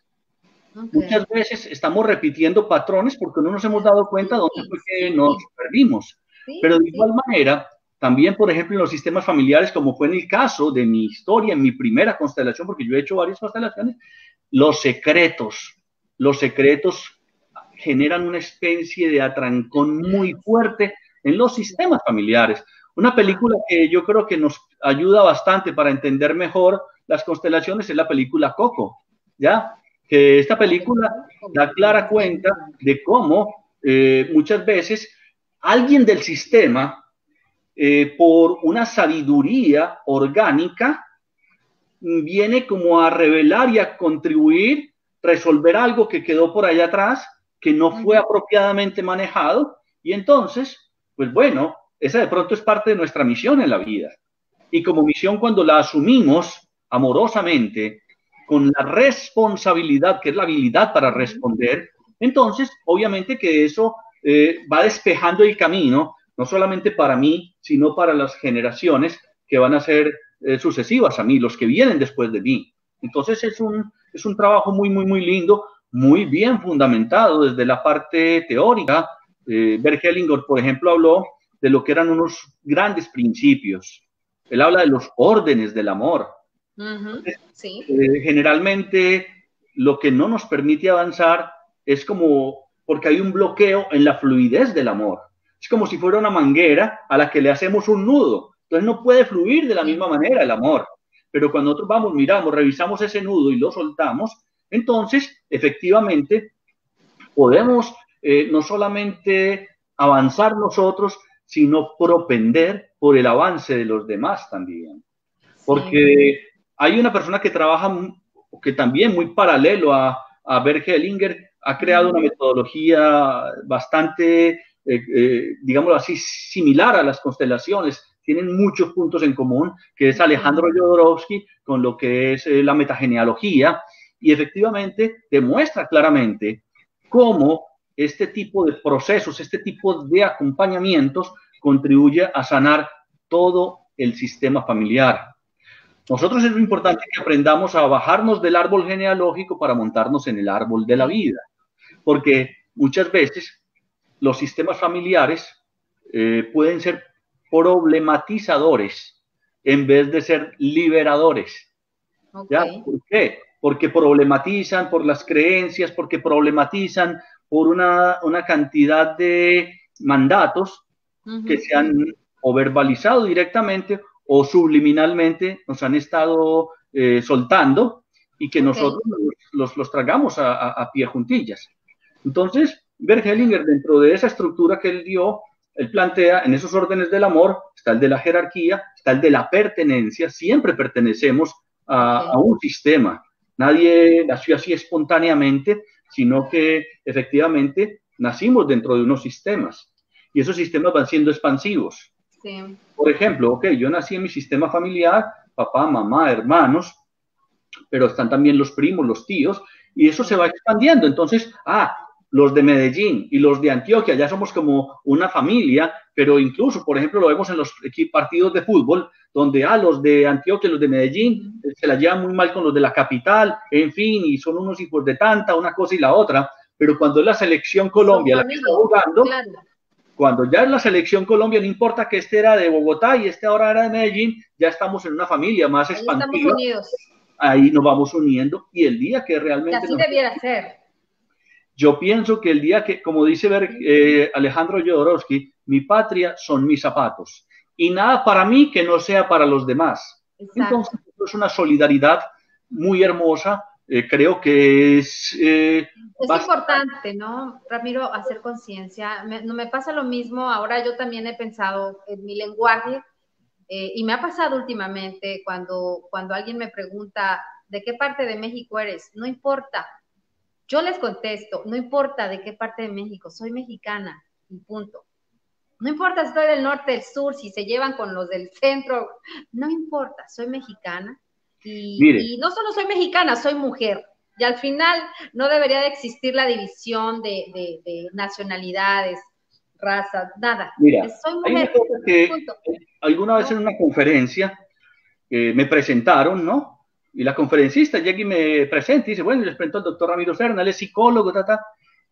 Muchas veces estamos repitiendo patrones porque no nos hemos dado cuenta dónde fue que nos perdimos. Pero de igual manera, también, por ejemplo, en los sistemas familiares, como fue en el caso de mi historia, en mi primera constelación, porque yo he hecho varias constelaciones, los secretos generan una especie de atrancón muy fuerte en los sistemas familiares. Una película que yo creo que nos ayuda bastante para entender mejor las constelaciones es la película Coco, ¿ya? Que esta película da clara cuenta de cómo muchas veces alguien del sistema, por una sabiduría orgánica, viene como a revelar y a contribuir, resolver algo que quedó por allá atrás, que no fue apropiadamente manejado, y entonces, pues bueno, esa de pronto es parte de nuestra misión en la vida. Y como misión, cuando la asumimos amorosamente, con la responsabilidad, que es la habilidad para responder, entonces, obviamente que eso va despejando el camino, no solamente para mí, sino para las generaciones que van a ser sucesivas a mí, los que vienen después de mí. Entonces es un trabajo muy, muy, muy lindo, muy bien fundamentado desde la parte teórica. Bert Hellinger, por ejemplo, habló de lo que eran unos grandes principios. Él habla de los órdenes del amor. Entonces, sí. Generalmente lo que no nos permite avanzar es como porque hay un bloqueo en la fluidez del amor. Es como si fuera una manguera a la que le hacemos un nudo. Entonces no puede fluir de la misma manera el amor. Pero cuando nosotros vamos, miramos, revisamos ese nudo y lo soltamos, entonces efectivamente podemos no solamente avanzar nosotros, sino propender por el avance de los demás también. Porque hay una persona que trabaja, que también muy paralelo a Bert Hellinger, ha creado una metodología bastante, digámoslo así, similar a las constelaciones. Tienen muchos puntos en común, que es Alejandro Jodorowsky con lo que es la metagenealogía, y efectivamente demuestra claramente cómo este tipo de procesos, este tipo de acompañamientos contribuye a sanar todo el sistema familiar. Nosotros es muy importante que aprendamos a bajarnos del árbol genealógico para montarnos en el árbol de la vida, porque muchas veces los sistemas familiares pueden ser problematizadores en vez de ser liberadores. ¿Ya? ¿Por qué? Porque problematizan por las creencias, porque problematizan por una cantidad de mandatos que se han o verbalizado directamente o subliminalmente nos han estado soltando y que nosotros los tragamos a pie juntillas. Entonces, Bert Hellinger, dentro de esa estructura que él dio, él plantea en esos órdenes del amor, está el de la jerarquía, está el de la pertenencia, siempre pertenecemos a un sistema. Nadie nació así espontáneamente, sino que efectivamente nacimos dentro de unos sistemas y esos sistemas van siendo expansivos. Sí. Por ejemplo, yo nací en mi sistema familiar, papá, mamá, hermanos, pero están también los primos, los tíos, y eso se va expandiendo. Entonces, los de Medellín y los de Antioquia, ya somos como una familia, pero incluso, por ejemplo, lo vemos en los partidos de fútbol, donde los de Antioquia y los de Medellín se la llevan muy mal con los de la capital, en fin, y son unos hijos de tanta, una cosa y la otra, pero cuando es la selección Colombia la que está jugando, cuando ya es la selección Colombia, no importa que este era de Bogotá y este ahora era de Medellín, ya estamos en una familia más expansiva. Estamos unidos. Ahí nos vamos uniendo, y el día que realmente... Y así debiera ser. Yo pienso que el día que, como dice Alejandro Jodorowsky, mi patria son mis zapatos, y nada para mí que no sea para los demás. Exacto. Entonces, es una solidaridad muy hermosa, creo que es importante, ¿no, Ramiro, hacer conciencia? Me pasa lo mismo, ahora yo también he pensado en mi lenguaje, y me ha pasado últimamente cuando alguien me pregunta, ¿de qué parte de México eres? No importa. Yo les contesto, no importa de qué parte de México, soy mexicana, y punto. No importa si estoy del norte, del sur, si se llevan con los del centro, no importa, soy mexicana. Y no solo soy mexicana, soy mujer. Y al final no debería de existir la división de nacionalidades, razas, nada. Mira, soy mujer. Alguna vez en una conferencia me presentaron, ¿no? Y la conferencista llega y me presenta y dice, bueno, les presento al doctor Ramiro Serna, él es psicólogo,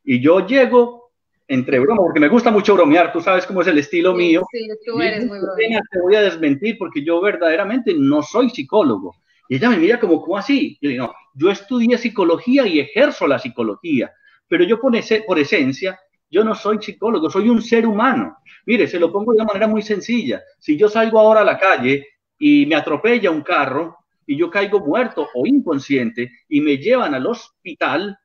y yo llego entre broma, porque me gusta mucho bromear, tú sabes cómo es el estilo mío. Sí, tú eres muy bromeado. Te voy a desmentir porque yo verdaderamente no soy psicólogo. Y ella me mira como, ¿cómo así? Yo digo, no, yo estudié psicología y ejerzo la psicología, pero yo por esencia, yo no soy psicólogo, soy un ser humano. Mire, se lo pongo de una manera muy sencilla. Si yo salgo ahora a la calle y me atropella un carro, y yo caigo muerto o inconsciente y me llevan al hospital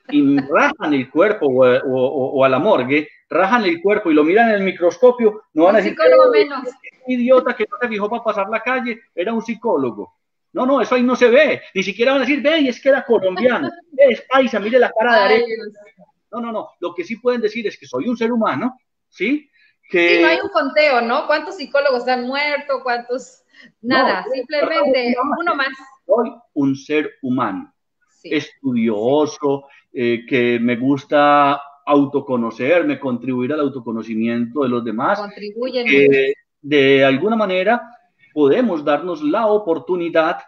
y me rajan el cuerpo o a la morgue, rajan el cuerpo y lo miran en el microscopio, no van a decir, idiota que no se fijó para pasar la calle, era un psicólogo. No, eso ahí no se ve, ni siquiera van a decir, ve, y es que era colombiano, es paisa, mire la cara de arena. No, lo que sí pueden decir es que soy un ser humano, ¿sí? Que... Sí, no hay un conteo, ¿no? ¿Cuántos psicólogos han muerto? ¿Cuántos...? Nada, no, simplemente uno más. Soy un ser humano, estudioso, que me gusta autoconocerme, contribuir al autoconocimiento de los demás. Contribuyen. De alguna manera podemos darnos la oportunidad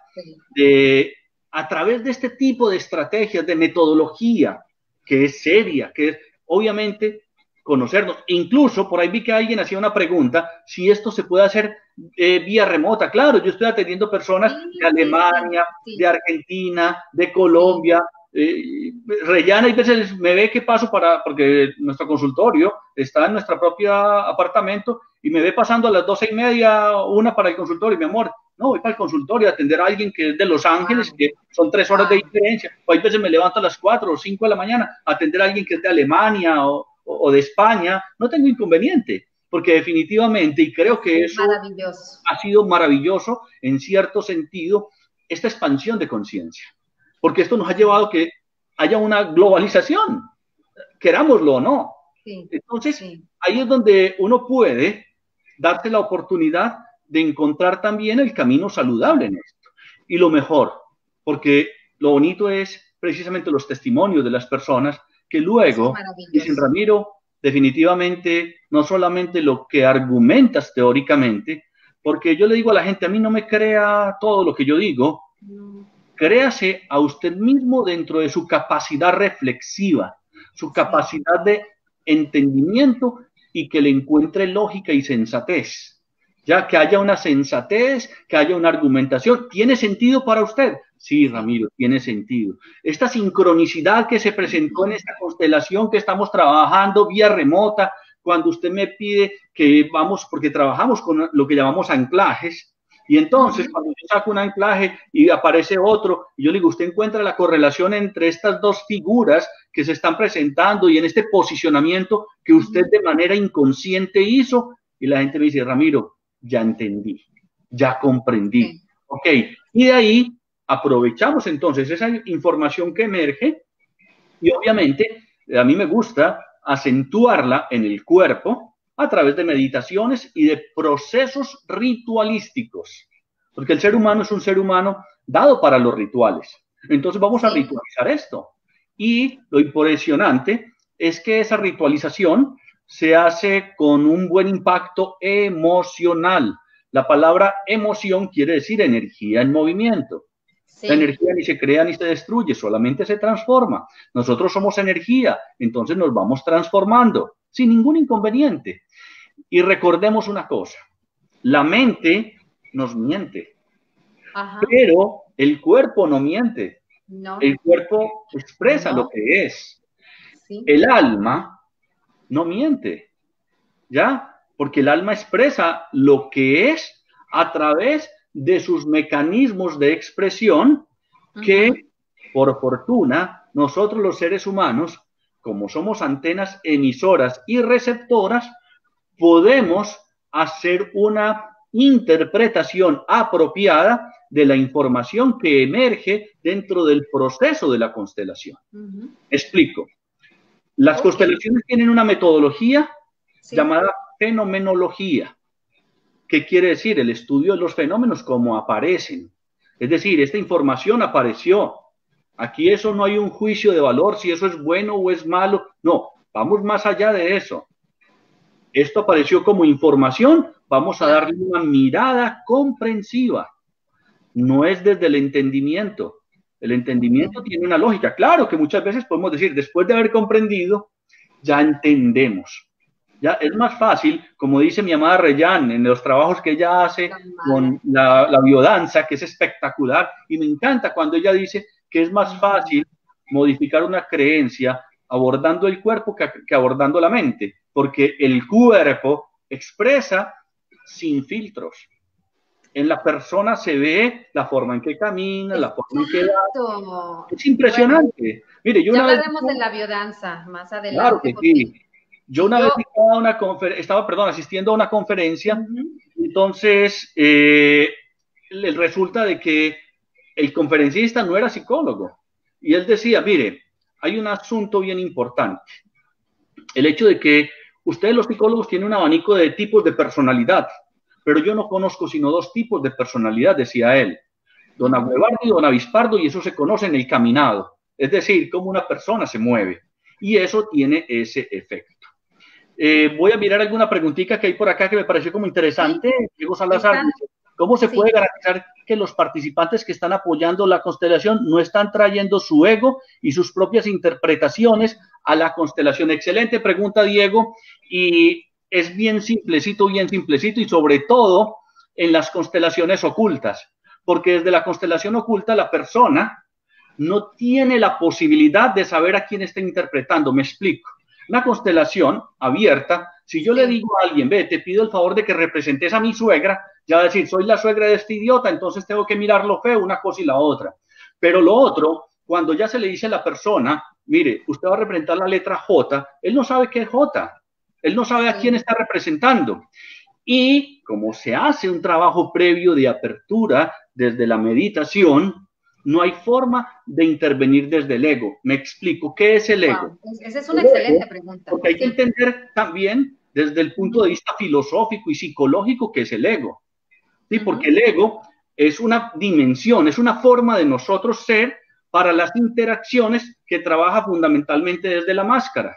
de, a través de este tipo de estrategias, de metodología, que es seria, que es obviamente conocernos. Incluso por ahí vi que alguien hacía una pregunta, si esto se puede hacer vía remota. Claro, yo estoy atendiendo personas de Alemania, de Argentina, de Colombia. Rellana y veces me ve que paso porque nuestro consultorio está en nuestro propio apartamento y me ve pasando a las 12:30, 1 para el consultorio, mi amor. No, voy para el consultorio a atender a alguien que es de Los Ángeles, que son 3 horas de diferencia. O hay veces me levanto a las 4 o 5 de la mañana a atender a alguien que es de Alemania o de España. No tengo inconveniente, porque definitivamente, y creo que eso ha sido maravilloso en cierto sentido, esta expansión de conciencia, porque esto nos ha llevado a que haya una globalización, querámoslo o no. Entonces, ahí es donde uno puede darse la oportunidad de encontrar también el camino saludable en esto. Y lo mejor, porque lo bonito es precisamente los testimonios de las personas que luego dicen, Ramiro, definitivamente no solamente lo que argumentas teóricamente, porque yo le digo a la gente, a mí no me crea todo lo que yo digo, créase a usted mismo dentro de su capacidad reflexiva, su capacidad de entendimiento y que le encuentre lógica y sensatez. ya que haya una sensatez, que haya una argumentación. ¿Tiene sentido para usted? Sí, Ramiro, tiene sentido. Esta sincronicidad que se presentó en esta constelación que estamos trabajando vía remota, cuando usted me pide que vamos, porque trabajamos con lo que llamamos anclajes, y entonces cuando yo saco un anclaje y aparece otro, y yo le digo, usted encuentra la correlación entre estas dos figuras que se están presentando y en este posicionamiento que usted de manera inconsciente hizo, y la gente me dice, Ramiro, ya entendí, ya comprendí. Sí. Ok, y de ahí aprovechamos entonces esa información que emerge y obviamente a mí me gusta acentuarla en el cuerpo a través de meditaciones y de procesos ritualísticos, porque el ser humano es un ser humano dado para los rituales. Entonces vamos a ritualizar esto. Y lo impresionante es que esa ritualización se hace con un buen impacto emocional. La palabra emoción quiere decir energía en movimiento. Sí. La energía ni se crea ni se destruye, solamente se transforma. Nosotros somos energía, entonces nos vamos transformando sin ningún inconveniente. Y recordemos una cosa, la mente nos miente, pero el cuerpo no miente. No. El cuerpo expresa lo que es. Sí. El alma no miente, ¿ya? Porque el alma expresa lo que es a través de sus mecanismos de expresión que, por fortuna, nosotros los seres humanos, como somos antenas emisoras y receptoras, podemos hacer una interpretación apropiada de la información que emerge dentro del proceso de la constelación. Explico. Las constelaciones tienen una metodología llamada fenomenología. ¿Qué quiere decir? El estudio de los fenómenos como aparecen. Es decir, esta información apareció. Aquí eso no hay un juicio de valor, si eso es bueno o es malo. No, vamos más allá de eso. Esto apareció como información, vamos a darle una mirada comprensiva. No es desde el entendimiento. El entendimiento tiene una lógica. Claro que muchas veces podemos decir, después de haber comprendido, ya entendemos. Ya es más fácil, como dice mi amada Reyán, en los trabajos que ella hace con la biodanza, que es espectacular, y me encanta cuando ella dice que es más fácil modificar una creencia abordando el cuerpo que abordando la mente, porque el cuerpo expresa sin filtros. En la persona se ve la forma en que camina, la forma en que va. Es impresionante. Bueno, mire, yo ya hablaremos de la biodanza más adelante. Claro que sí. Yo una vez estaba asistiendo a una conferencia, entonces resulta de que el conferencista no era psicólogo. Y él decía, mire, hay un asunto bien importante. El hecho de que ustedes los psicólogos tienen un abanico de tipos de personalidad, pero yo no conozco sino dos tipos de personalidad, decía él. Don Agüevardo y Don Avispardo, y eso se conoce en el caminado. Es decir, cómo una persona se mueve. Y eso tiene ese efecto. Voy a mirar alguna preguntita que hay por acá que me pareció como interesante. Diego Salazar, ¿cómo se puede garantizar que los participantes que están apoyando la constelación no están trayendo su ego y sus propias interpretaciones a la constelación? Excelente pregunta, Diego, y es bien simplecito, y sobre todo en las constelaciones ocultas, porque desde la constelación oculta la persona no tiene la posibilidad de saber a quién está interpretando. Me explico. Una constelación abierta, si yo le digo a alguien, ve, te pido el favor de que representes a mi suegra, ya va a decir, soy la suegra de este idiota, entonces tengo que mirar lo feo, una cosa y la otra. Pero lo otro, cuando ya se le dice a la persona, mire, usted va a representar la letra J, él no sabe qué es J, él no sabe a quién está representando. Y como se hace un trabajo previo de apertura desde la meditación, no hay forma de intervenir desde el ego. Me explico, ¿qué es el ego? Esa es una excelente pregunta. Porque hay que entender también desde el punto de vista filosófico y psicológico qué es el ego. ¿Sí? Porque el ego es una dimensión, es una forma de nosotros ser para las interacciones que trabaja fundamentalmente desde la máscara.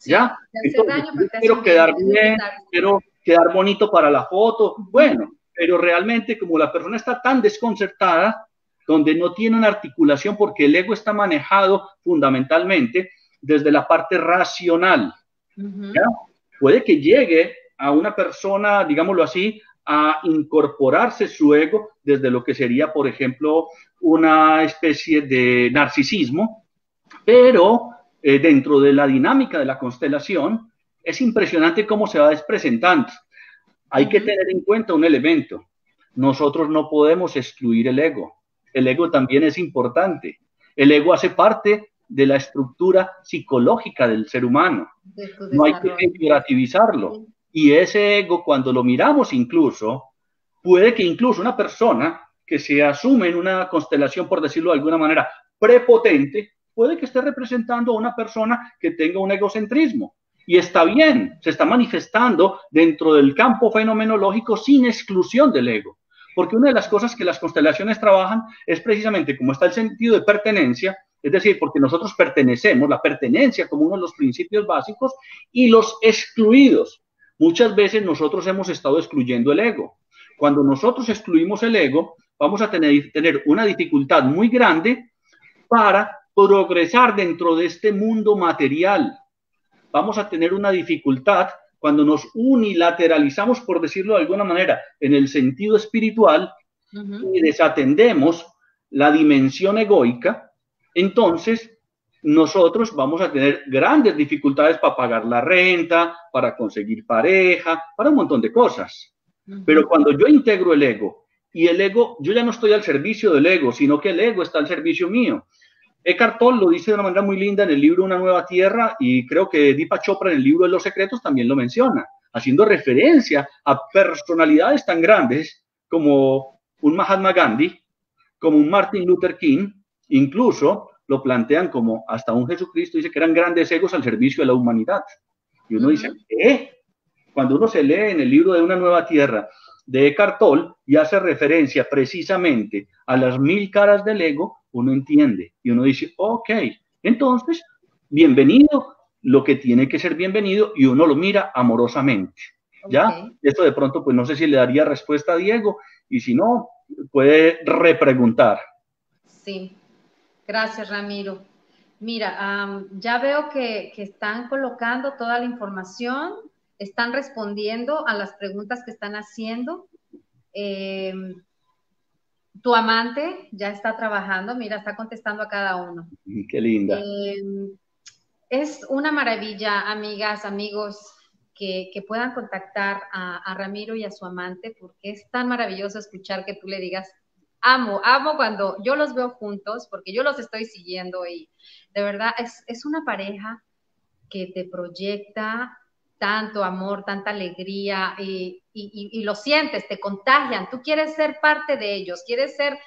¿Ya? Entonces, yo quiero quedar bien, quiero quedar bonito para la foto, bueno, pero realmente como la persona está tan desconcertada, donde no tiene una articulación, porque el ego está manejado fundamentalmente desde la parte racional. ¿Ya? Puede que llegue a una persona, digámoslo así, a incorporarse su ego desde lo que sería, por ejemplo, una especie de narcisismo, pero dentro de la dinámica de la constelación es impresionante cómo se va presentando. Hay que tener en cuenta un elemento. Nosotros no podemos excluir el ego. El ego también es importante. El ego hace parte de la estructura psicológica del ser humano. No hay que peyorativizarlo. Y ese ego, cuando lo miramos incluso, puede que incluso una persona que se asume en una constelación, por decirlo de alguna manera, prepotente, puede que esté representando a una persona que tenga un egocentrismo. Y está bien, se está manifestando dentro del campo fenomenológico sin exclusión del ego. Porque una de las cosas que las constelaciones trabajan es precisamente como está el sentido de pertenencia, es decir, porque nosotros pertenecemos, la pertenencia como uno de los principios básicos, y los excluidos. Muchas veces nosotros hemos estado excluyendo el ego. Cuando nosotros excluimos el ego, vamos a tener una dificultad muy grande para progresar dentro de este mundo material. Vamos a tener una dificultad cuando nos unilateralizamos, por decirlo de alguna manera, en el sentido espiritual y desatendemos la dimensión egoica. Entonces, nosotros vamos a tener grandes dificultades para pagar la renta, para conseguir pareja, para un montón de cosas. Pero cuando yo integro el ego, y el ego, yo ya no estoy al servicio del ego, sino que el ego está al servicio mío. Eckhart Tolle lo dice de una manera muy linda en el libro Una Nueva Tierra, y creo que Deepak Chopra en el libro de los secretos también lo menciona, haciendo referencia a personalidades tan grandes como un Mahatma Gandhi, como un Martin Luther King, incluso lo plantean como hasta un Jesucristo, dice que eran grandes egos al servicio de la humanidad. Y uno dice, ¿qué? Cuando uno se lee en el libro de Una Nueva Tierra de Eckhart Tolle y hace referencia precisamente a las 1000 caras del ego, uno entiende y uno dice, ok, entonces, bienvenido, lo que tiene que ser bienvenido, y uno lo mira amorosamente, ¿ya? Esto de pronto, pues no sé si le daría respuesta a Diego, y si no, puede repreguntar. Sí, gracias, Ramiro. Mira, ya veo que están colocando toda la información, están respondiendo a las preguntas que están haciendo. Tu amante ya está trabajando, mira, está contestando a cada uno. Qué linda. Es una maravilla, amigas, amigos, que puedan contactar a Ramiro y a su amante, porque es tan maravilloso escuchar que tú le digas, amo cuando yo los veo juntos, porque yo los estoy siguiendo, y de verdad es una pareja que te proyecta tanto amor, tanta alegría, y lo sientes, te contagian, tú quieres ser parte de ellos, quieres ser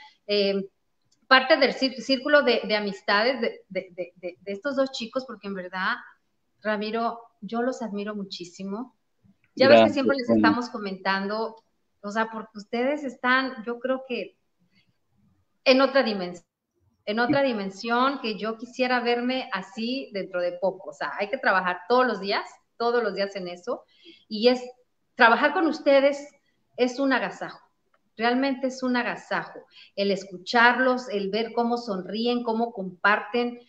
parte del círculo de amistades de estos dos chicos, porque en verdad, Ramiro, yo los admiro muchísimo. Ya ves que siempre les estamos comentando, o sea, porque ustedes están, yo creo que en otra dimensión que yo quisiera verme así dentro de poco. O sea, hay que trabajar todos los días en eso, y trabajar con ustedes es un agasajo, realmente es un agasajo, el escucharlos, el ver cómo sonríen, cómo comparten.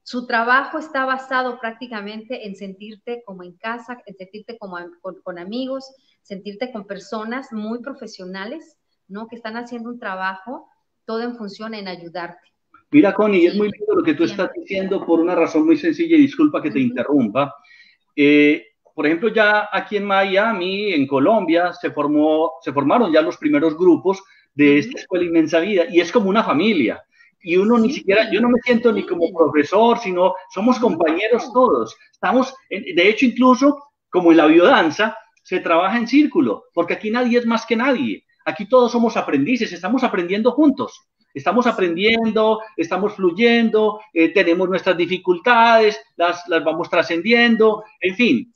Su trabajo está basado prácticamente en sentirte como en casa, en sentirte como con amigos, sentirte con personas muy profesionales, ¿no? Que están haciendo un trabajo todo en función en ayudarte. Mira, Connie, sí, es muy lindo lo que tú estás diciendo por una razón muy sencilla, y disculpa que te interrumpa. Por ejemplo, ya aquí en Miami, en Colombia, se formaron ya los primeros grupos de esta Escuela Inmensa Vida, y es como una familia. Y uno ni siquiera, yo no me siento ni como profesor, sino somos compañeros todos. Estamos, de hecho, incluso como en la biodanza, se trabaja en círculo, porque aquí nadie es más que nadie. Aquí todos somos aprendices, estamos aprendiendo juntos. Estamos aprendiendo, estamos fluyendo, tenemos nuestras dificultades, las vamos trascendiendo, en fin,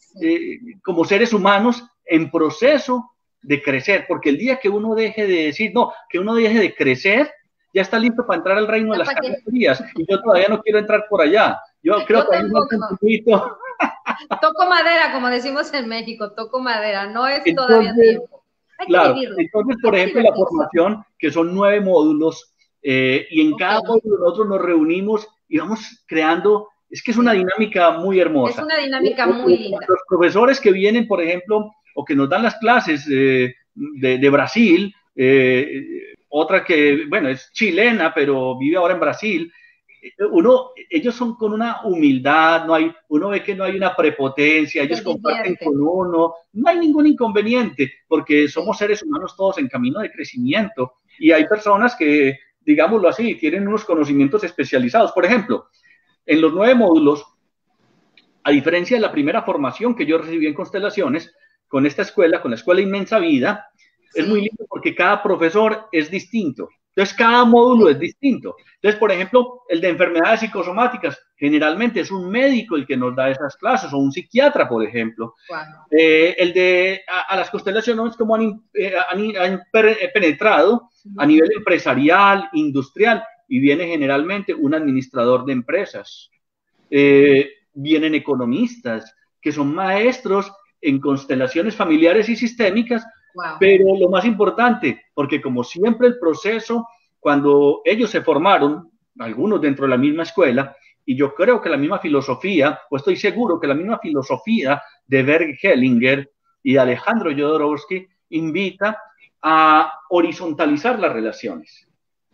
como seres humanos en proceso de crecer, porque el día que uno deje de decir, no, que uno deje de crecer, ya está listo para entrar al reino de las categorías, y yo todavía no quiero entrar por allá. Yo creo que hay un poquito. Toco madera, como decimos en México, toco madera, no es todavía tiempo. Claro, entonces, por ejemplo, la formación, que son 9 módulos, y en cada módulo nosotros nos reunimos y vamos creando, es que es una dinámica muy hermosa. Es una dinámica muy linda. Los profesores que vienen, por ejemplo, o que nos dan las clases de Brasil, otra que, bueno, es chilena, pero vive ahora en Brasil. Ellos son con una humildad, uno ve que no hay una prepotencia, ellos comparten con uno, no hay ningún inconveniente, porque somos seres humanos todos en camino de crecimiento, y hay personas que, digámoslo así, tienen unos conocimientos especializados. Por ejemplo, en los 9 módulos, a diferencia de la primera formación que yo recibí en constelaciones, con esta escuela, con la Escuela Inmensa Vida, es muy lindo porque cada profesor es distinto. Entonces, cada módulo es distinto. Entonces, por ejemplo, el de enfermedades psicosomáticas, generalmente es un médico el que nos da esas clases, o un psiquiatra, por ejemplo. Wow. El de a las constelaciones, como han penetrado a nivel empresarial, industrial, y viene generalmente un administrador de empresas. Vienen economistas, que son maestros en constelaciones familiares y sistémicas. Wow. Pero lo más importante, porque como siempre el proceso, cuando ellos se formaron, algunos dentro de la misma escuela, y yo creo que la misma filosofía, o estoy seguro que la misma filosofía de Bert Hellinger y de Alejandro Jodorowsky invita a horizontalizar las relaciones.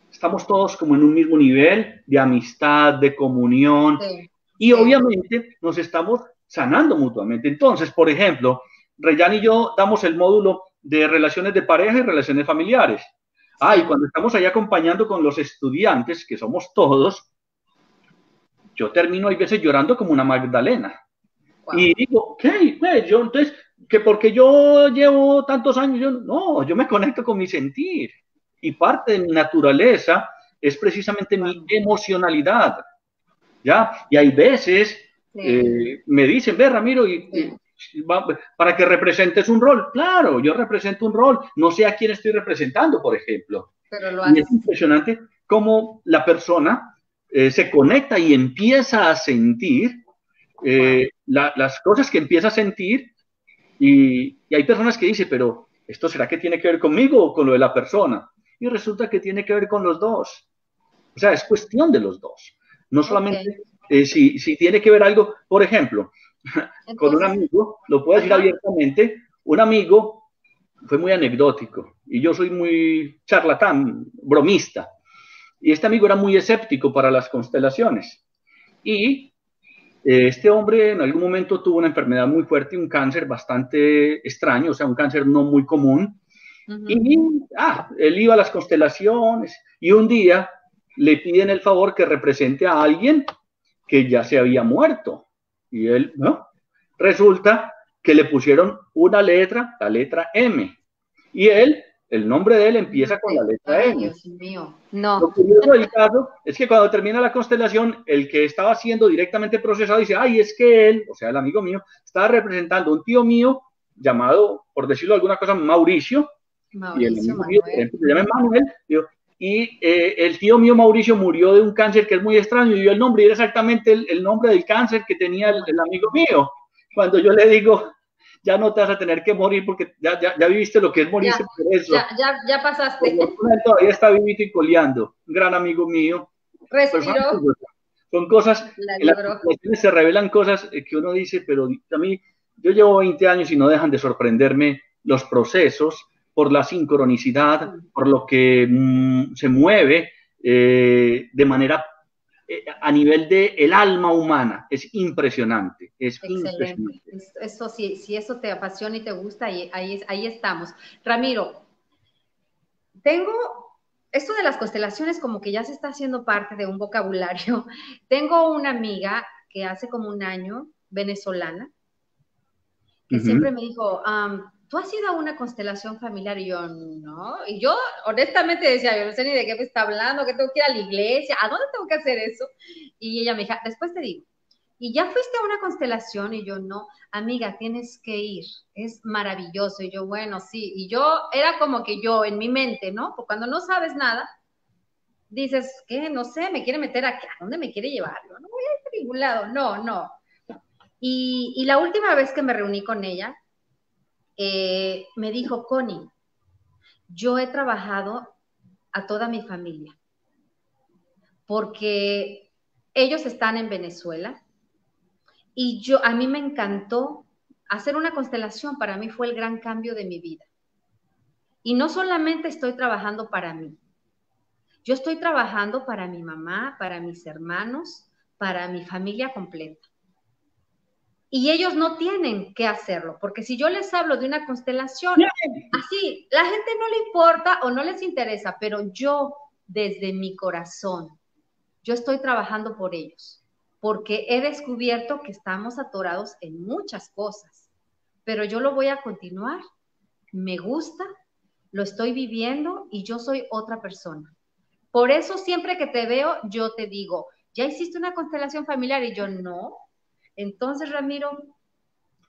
Estamos todos como en un mismo nivel de amistad, de comunión, y obviamente nos estamos sanando mutuamente. Entonces, por ejemplo, Reyán y yo damos el módulo de relaciones de pareja y relaciones familiares. Y cuando estamos ahí acompañando con los estudiantes, que somos todos, yo termino hay veces llorando como una Magdalena. Wow. Y digo, ¿qué? Pues yo, entonces, que porque yo llevo tantos años, yo me conecto con mi sentir. Y parte de mi naturaleza es precisamente mi emocionalidad. ¿Ya? Y hay veces me dicen, ve, Ramiro, para que representes un rol. Claro, yo represento un rol, no sé a quién estoy representando, por ejemplo. Pero y es impresionante cómo la persona se conecta y empieza a sentir las cosas que empieza a sentir, y hay personas que dicen, pero ¿esto será que tiene que ver conmigo o con lo de la persona? Y resulta que tiene que ver con los dos. O sea, es cuestión de los dos. No solamente si tiene que ver algo, por ejemplo, entonces, con un amigo, lo puedo decir abiertamente, un amigo fue muy anecdótico y yo soy muy charlatán, bromista, y este amigo era muy escéptico para las constelaciones, y este hombre en algún momento tuvo una enfermedad muy fuerte, un cáncer bastante extraño, o sea, un cáncer no muy común, y él iba a las constelaciones y un día le piden el favor que represente a alguien que ya se había muerto, y él, ¿no? Resulta que le pusieron una letra, la letra M, y él, el nombre de él empieza con la letra M. Dios mío, no. Lo curioso del caso es que cuando termina la constelación, el que estaba siendo directamente procesado dice, es que él, o sea, el amigo mío, estaba representando a un tío mío llamado, por decirlo alguna cosa, Mauricio, y el amigo mío, por ejemplo, se llama Manuel, y el tío mío Mauricio murió de un cáncer que es muy extraño, y dio el nombre, y era exactamente el nombre del cáncer que tenía el amigo mío. Cuando yo le digo, ya no te vas a tener que morir porque ya viviste lo que es morirse por eso. Ya pasaste. Todavía está vivito y coleando. Un gran amigo mío. Respiró. Son cosas, en las constelaciones se revelan cosas que uno dice, pero a mí, yo llevo 20 años y no dejan de sorprenderme los procesos por la sincronicidad, por lo que se mueve de manera a nivel de el alma humana. Es impresionante, es impresionante. Eso sí, si eso te apasiona y te gusta, ahí estamos. Ramiro, esto de las constelaciones como que ya se está haciendo parte de un vocabulario. Tengo una amiga que hace como un año, venezolana, que siempre me dijo, ¿tú has ido a una constelación familiar? Y yo, no. Y yo, honestamente, decía, yo no sé ni de qué me está hablando, que tengo que ir a la iglesia, ¿a dónde tengo que hacer eso? Y ella me dijo, después te digo. ¿Y ya fuiste a una constelación? Y yo, no. Amiga, tienes que ir, es maravilloso. Y yo, bueno, sí. Y yo, era como que yo, en mi mente, ¿no? Porque cuando no sabes nada, dices, ¿qué? No sé, me quiere meter aquí, ¿a dónde me quiere llevar? Yo no voy a ir a ningún lado, no. Y la última vez que me reuní con ella, me dijo, Connie, yo he trabajado a toda mi familia porque ellos están en Venezuela y a mí me encantó hacer una constelación, para mí fue el gran cambio de mi vida. Y no solamente estoy trabajando para mí, yo estoy trabajando para mi mamá, para mis hermanos, para mi familia completa. Y ellos no tienen que hacerlo, porque si yo les hablo de una constelación, así, la gente no le importa o no les interesa, pero yo, desde mi corazón, yo estoy trabajando por ellos, porque he descubierto que estamos atorados en muchas cosas, pero yo lo voy a continuar, me gusta, lo estoy viviendo y yo soy otra persona. Por eso siempre que te veo, yo te digo, ¿ya hiciste una constelación familiar? Y yo, no. Entonces, Ramiro,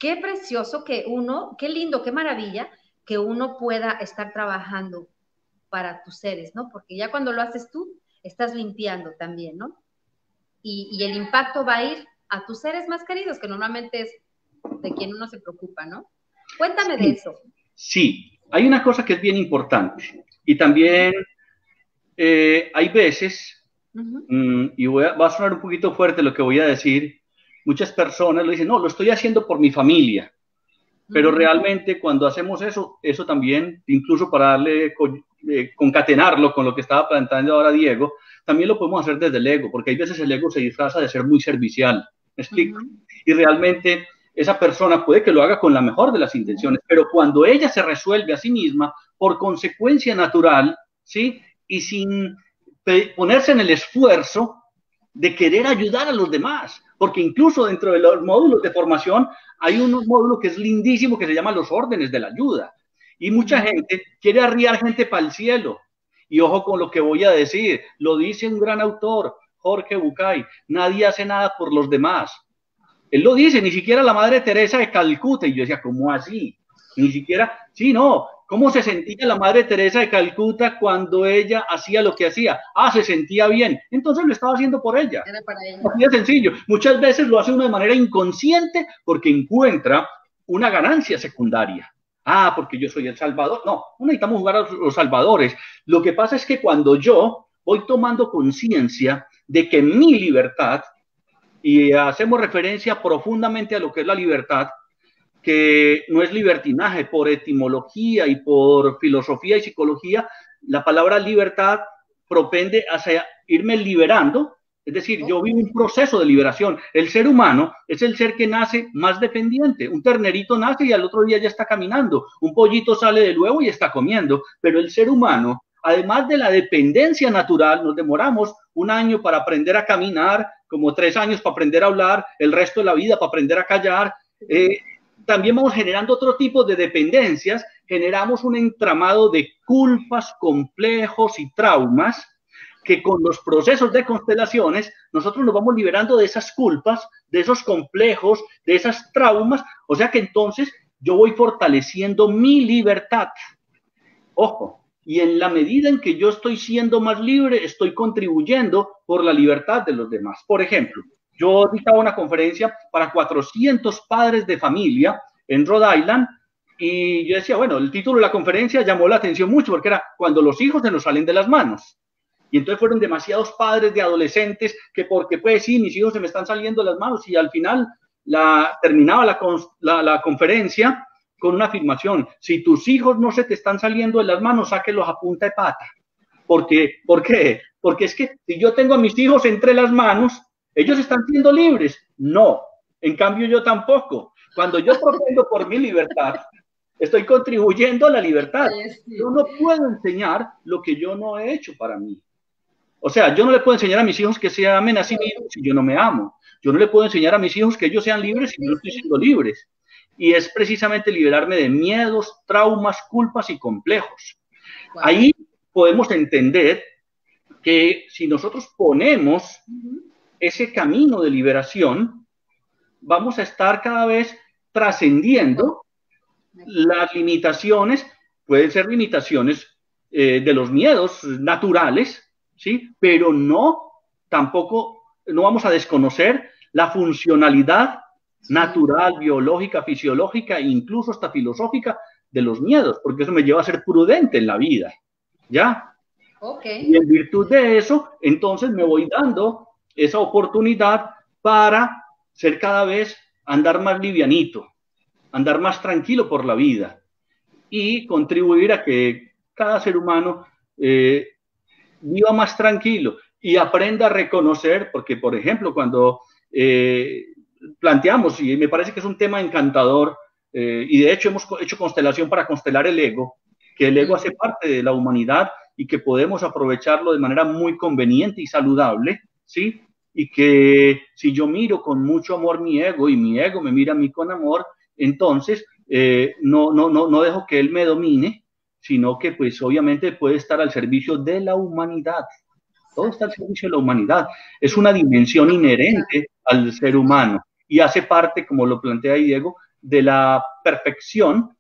qué precioso que uno, qué lindo, qué maravilla que uno pueda estar trabajando para tus seres, ¿no? Porque ya cuando lo haces tú, estás limpiando también, ¿no? Y el impacto va a ir a tus seres más queridos, que normalmente es de quien uno se preocupa, ¿no? Cuéntame de eso. Sí, hay una cosa que es bien importante y también hay veces, y va a sonar un poquito fuerte lo que voy a decir, muchas personas lo dicen, no, lo estoy haciendo por mi familia, pero realmente cuando hacemos eso, eso también, incluso para darle, concatenarlo con lo que estaba planteando ahora Diego, también lo podemos hacer desde el ego, porque hay veces el ego se disfraza de ser muy servicial, ¿me explico? Y realmente esa persona puede que lo haga con la mejor de las intenciones, pero cuando ella se resuelve a sí misma, por consecuencia natural, ¿sí? Y sin ponerse en el esfuerzo de querer ayudar a los demás, porque incluso dentro de los módulos de formación hay un módulo que es lindísimo que se llama los órdenes de la ayuda, y mucha gente quiere arriar gente para el cielo, y ojo con lo que voy a decir, lo dice un gran autor, Jorge Bucay, nadie hace nada por los demás. Él lo dice, ni siquiera la Madre Teresa de Calcuta, y yo decía, ¿cómo así? Ni siquiera, sí, no, ¿cómo se sentía la Madre Teresa de Calcuta cuando ella hacía lo que hacía? Ah, se sentía bien, entonces lo estaba haciendo por ella. Era para ella. Así de sencillo. Muchas veces lo hace uno de manera inconsciente porque encuentra una ganancia secundaria. Ah, porque yo soy el Salvador. No, no necesitamos jugar a los salvadores. Lo que pasa es que cuando yo voy tomando conciencia de que mi libertad, y hacemos referencia profundamente a lo que es la libertad, que no es libertinaje, por etimología y por filosofía y psicología, la palabra libertad propende hacia irme liberando, es decir, yo vivo un proceso de liberación. El ser humano es el ser que nace más dependiente. Un ternerito nace y al otro día ya está caminando. Un pollito sale del huevo y está comiendo. Pero el ser humano, además de la dependencia natural, nos demoramos 1 año para aprender a caminar, como 3 años para aprender a hablar, el resto de la vida para aprender a callar. También vamos generando otro tipo de dependencias, generamos un entramado de culpas, complejos y traumas que con los procesos de constelaciones nosotros nos vamos liberando de esas culpas, de esos complejos, de esas traumas, o sea que entonces yo voy fortaleciendo mi libertad. Ojo, y en la medida en que yo estoy siendo más libre, estoy contribuyendo por la libertad de los demás. Por ejemplo, yo dictaba una conferencia para 400 padres de familia en Rhode Island y yo decía, bueno, el título de la conferencia llamó la atención mucho porque era cuando los hijos se nos salen de las manos. Y entonces fueron demasiados padres de adolescentes que porque pues sí, mis hijos se me están saliendo de las manos y al final terminaba la conferencia con una afirmación, si tus hijos no se te están saliendo de las manos, sáquelos a punta de pata. ¿Por qué? Porque es que si yo tengo a mis hijos entre las manos, ¿ellos están siendo libres? No. En cambio, yo tampoco. Cuando yo propendo por mi libertad, estoy contribuyendo a la libertad. Yo no puedo enseñar lo que yo no he hecho para mí. O sea, yo no le puedo enseñar a mis hijos que se amen a sí mismos si yo no me amo. Yo no le puedo enseñar a mis hijos que ellos sean libres si yo no estoy siendo libres. Y es precisamente liberarme de miedos, traumas, culpas y complejos. Wow. Ahí podemos entender que si nosotros ponemos ese camino de liberación, vamos a estar cada vez trascendiendo las limitaciones, pueden ser limitaciones de los miedos naturales, ¿sí? Pero tampoco vamos a desconocer la funcionalidad natural, biológica, fisiológica e incluso hasta filosófica de los miedos, porque eso me lleva a ser prudente en la vida, ¿ya? Okay. Y en virtud de eso, entonces me voy dando esa oportunidad para ser cada vez, andar más livianito, andar más tranquilo por la vida. y contribuir a que cada ser humano viva más tranquilo y aprenda a reconocer, porque por ejemplo cuando planteamos, y me parece que es un tema encantador, y de hecho hemos hecho constelación para constelar el ego, que el ego hace parte de la humanidad y que podemos aprovecharlo de manera muy conveniente y saludable, ¿sí? Y que si yo miro con mucho amor mi ego y mi ego me mira a mí con amor, entonces no dejo que él me domine, sino que pues obviamente puede estar al servicio de la humanidad. Todo está al servicio de la humanidad. Es una dimensión inherente al ser humano y hace parte, como lo plantea Diego, de la perfección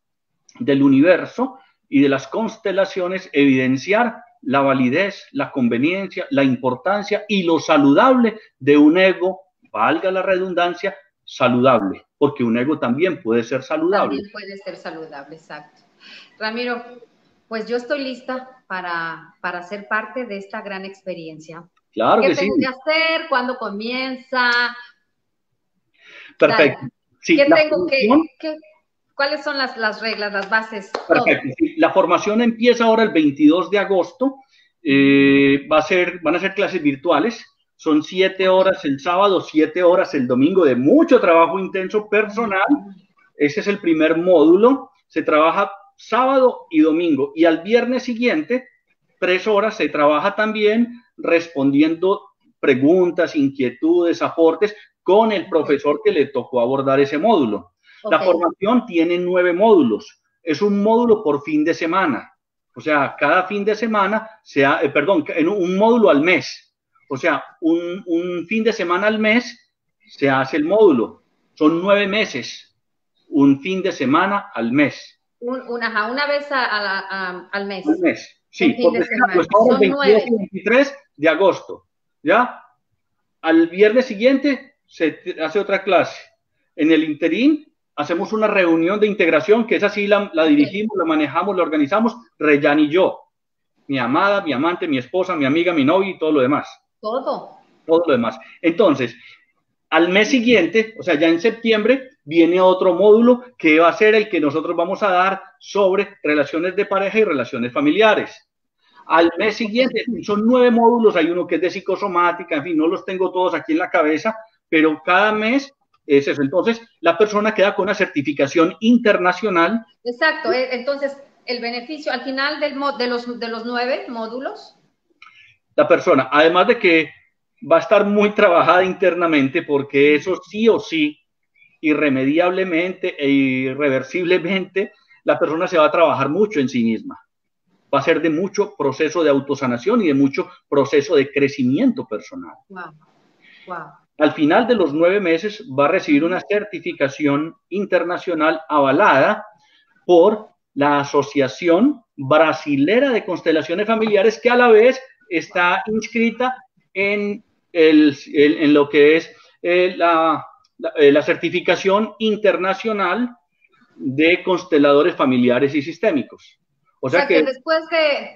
del universo y de las constelaciones, evidenciar la validez, la conveniencia, la importancia y lo saludable de un ego, valga la redundancia, saludable, porque un ego también puede ser saludable. También puede ser saludable, exacto. Ramiro, pues yo estoy lista para ser parte de esta gran experiencia. Claro que sí. ¿Qué tengo que hacer? ¿Cuándo comienza? Perfecto. Sí, ¿Qué tengo que ¿cuáles son las reglas, las bases? Perfecto. Sí, la formación empieza ahora el 22 de agosto. Van a ser clases virtuales. Son 7 horas el sábado, 7 horas el domingo de mucho trabajo intenso personal. Ese es el primer módulo. Se trabaja sábado y domingo. Y al viernes siguiente, 3 horas, se trabaja también respondiendo preguntas, inquietudes, aportes con el profesor que le tocó abordar ese módulo. La formación tiene 9 módulos. Es un módulo por fin de semana. O sea, cada fin de semana, en un módulo al mes. O sea, un fin de semana al mes se hace el módulo. Son 9 meses. Un fin de semana al mes. Una vez al mes. Al mes, sí. Porque pues ahora el 22 y 23 de agosto. ¿Ya? Al viernes siguiente se hace otra clase. En el interín hacemos una reunión de integración, que esa sí la dirigimos, la manejamos, la organizamos, Reyán y yo. Mi amada, mi amante, mi esposa, mi amiga, mi novia y todo lo demás. Todo lo demás. Entonces, al mes siguiente, o sea, ya en septiembre, viene otro módulo que va a ser el que nosotros vamos a dar sobre relaciones de pareja y relaciones familiares. Al mes siguiente, son 9 módulos, hay uno que es de psicosomática, en fin, no los tengo todos aquí en la cabeza, pero cada mes es eso. Entonces, la persona queda con una certificación internacional. Exacto. Entonces, el beneficio al final de los 9 módulos. La persona, además de que va a estar muy trabajada internamente, porque eso sí o sí, irremediablemente e irreversiblemente, la persona se va a trabajar mucho en sí misma. Va a ser de mucho proceso de autosanación y de mucho proceso de crecimiento personal. Wow. Wow. Al final de los 9 meses va a recibir una certificación internacional avalada por la Asociación Brasilera de Constelaciones Familiares, que a la vez está inscrita en lo que es la certificación internacional de consteladores familiares y sistémicos. O sea que después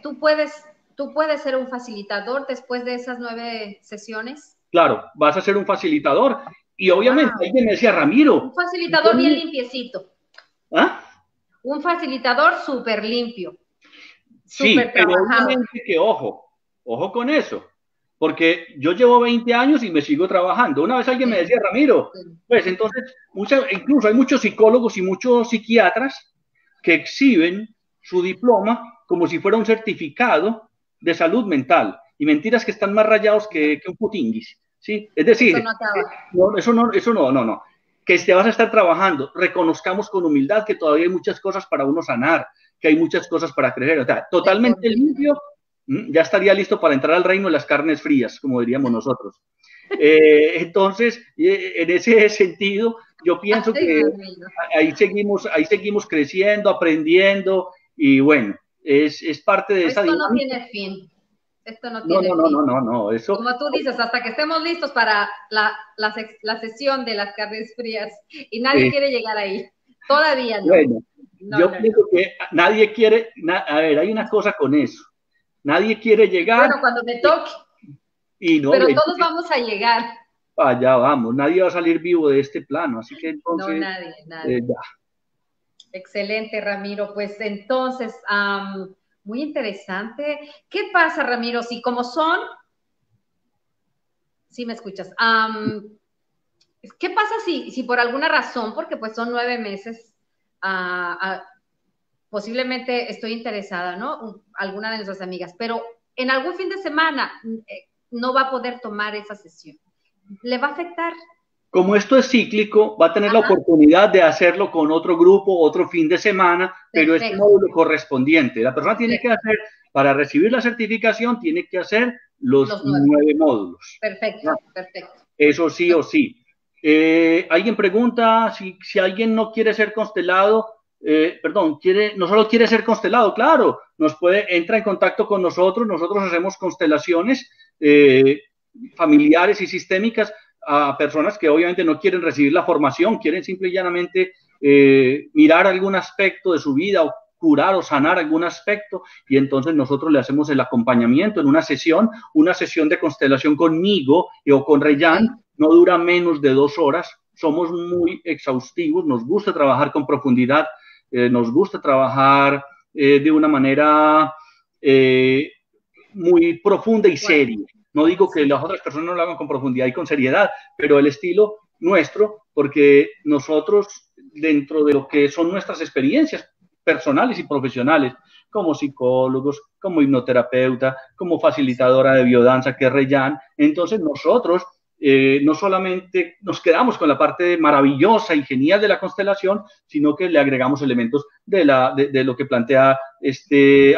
tú puedes ser un facilitador después de esas 9 sesiones. Claro, vas a ser un facilitador. Y obviamente alguien me decía, Ramiro. Un facilitador bien limpiecito. ¿Ah? Un facilitador súper limpio. Sí, pero obviamente que ojo con eso. Porque yo llevo 20 años y me sigo trabajando. Una vez alguien me decía, Ramiro, pues entonces, incluso hay muchos psicólogos y muchos psiquiatras que exhiben su diploma como si fuera un certificado de salud mental. Y mentiras que están más rayados que un putinguis, ¿sí? Es decir, eso no. Que te vas a estar trabajando. Reconozcamos con humildad que todavía hay muchas cosas para uno sanar, que hay muchas cosas para crecer. O sea, totalmente limpio, ya estaría listo para entrar al reino de las carnes frías, como diríamos nosotros. Entonces, en ese sentido, yo pienso que ahí seguimos creciendo, aprendiendo, y bueno, es parte de esa dinámica. Esto no tiene fin. Esto no tiene fin. No. Eso... Como tú dices, hasta que estemos listos para la sesión de las carnes frías, y nadie quiere llegar ahí. Todavía no. Bueno, yo pienso que nadie quiere, a ver, hay una cosa con eso. Nadie quiere llegar. Bueno, cuando me toque. Pero todos vamos a llegar. Allá vamos, nadie va a salir vivo de este plano, así que entonces. No, nadie. Ya. Excelente, Ramiro. Pues entonces, muy interesante. ¿Qué pasa, Ramiro? Si como son, sí me escuchas, ¿qué pasa si por alguna razón, porque pues son 9 meses, posiblemente estoy interesada, ¿no? Alguna de nuestras amigas, pero en algún fin de semana no va a poder tomar esa sesión. ¿Le va a afectar? Como esto es cíclico, va a tener la oportunidad de hacerlo con otro grupo, otro fin de semana, pero es el módulo correspondiente. La persona tiene que hacer, para recibir la certificación, tiene que hacer los 9 módulos. Perfecto, perfecto. Eso sí o sí. Alguien pregunta si alguien no quiere ser constelado, no solo quiere ser constelado, claro, entra en contacto con nosotros hacemos constelaciones familiares y sistémicas a personas que obviamente no quieren recibir la formación, quieren simple y llanamente mirar algún aspecto de su vida o curar o sanar algún aspecto, y entonces nosotros le hacemos el acompañamiento en una sesión de constelación conmigo o con Reyan. No dura menos de 2 horas, somos muy exhaustivos, nos gusta trabajar con profundidad, nos gusta trabajar de una manera muy profunda y seria. No digo que las otras personas no lo hagan con profundidad y con seriedad, pero el estilo nuestro, porque nosotros, dentro de lo que son nuestras experiencias personales y profesionales, como psicólogos, como hipnoterapeuta, como facilitadora de biodanza, que es Reyan, entonces nosotros no solamente nos quedamos con la parte maravillosa y genial de la constelación, sino que le agregamos elementos de lo que plantea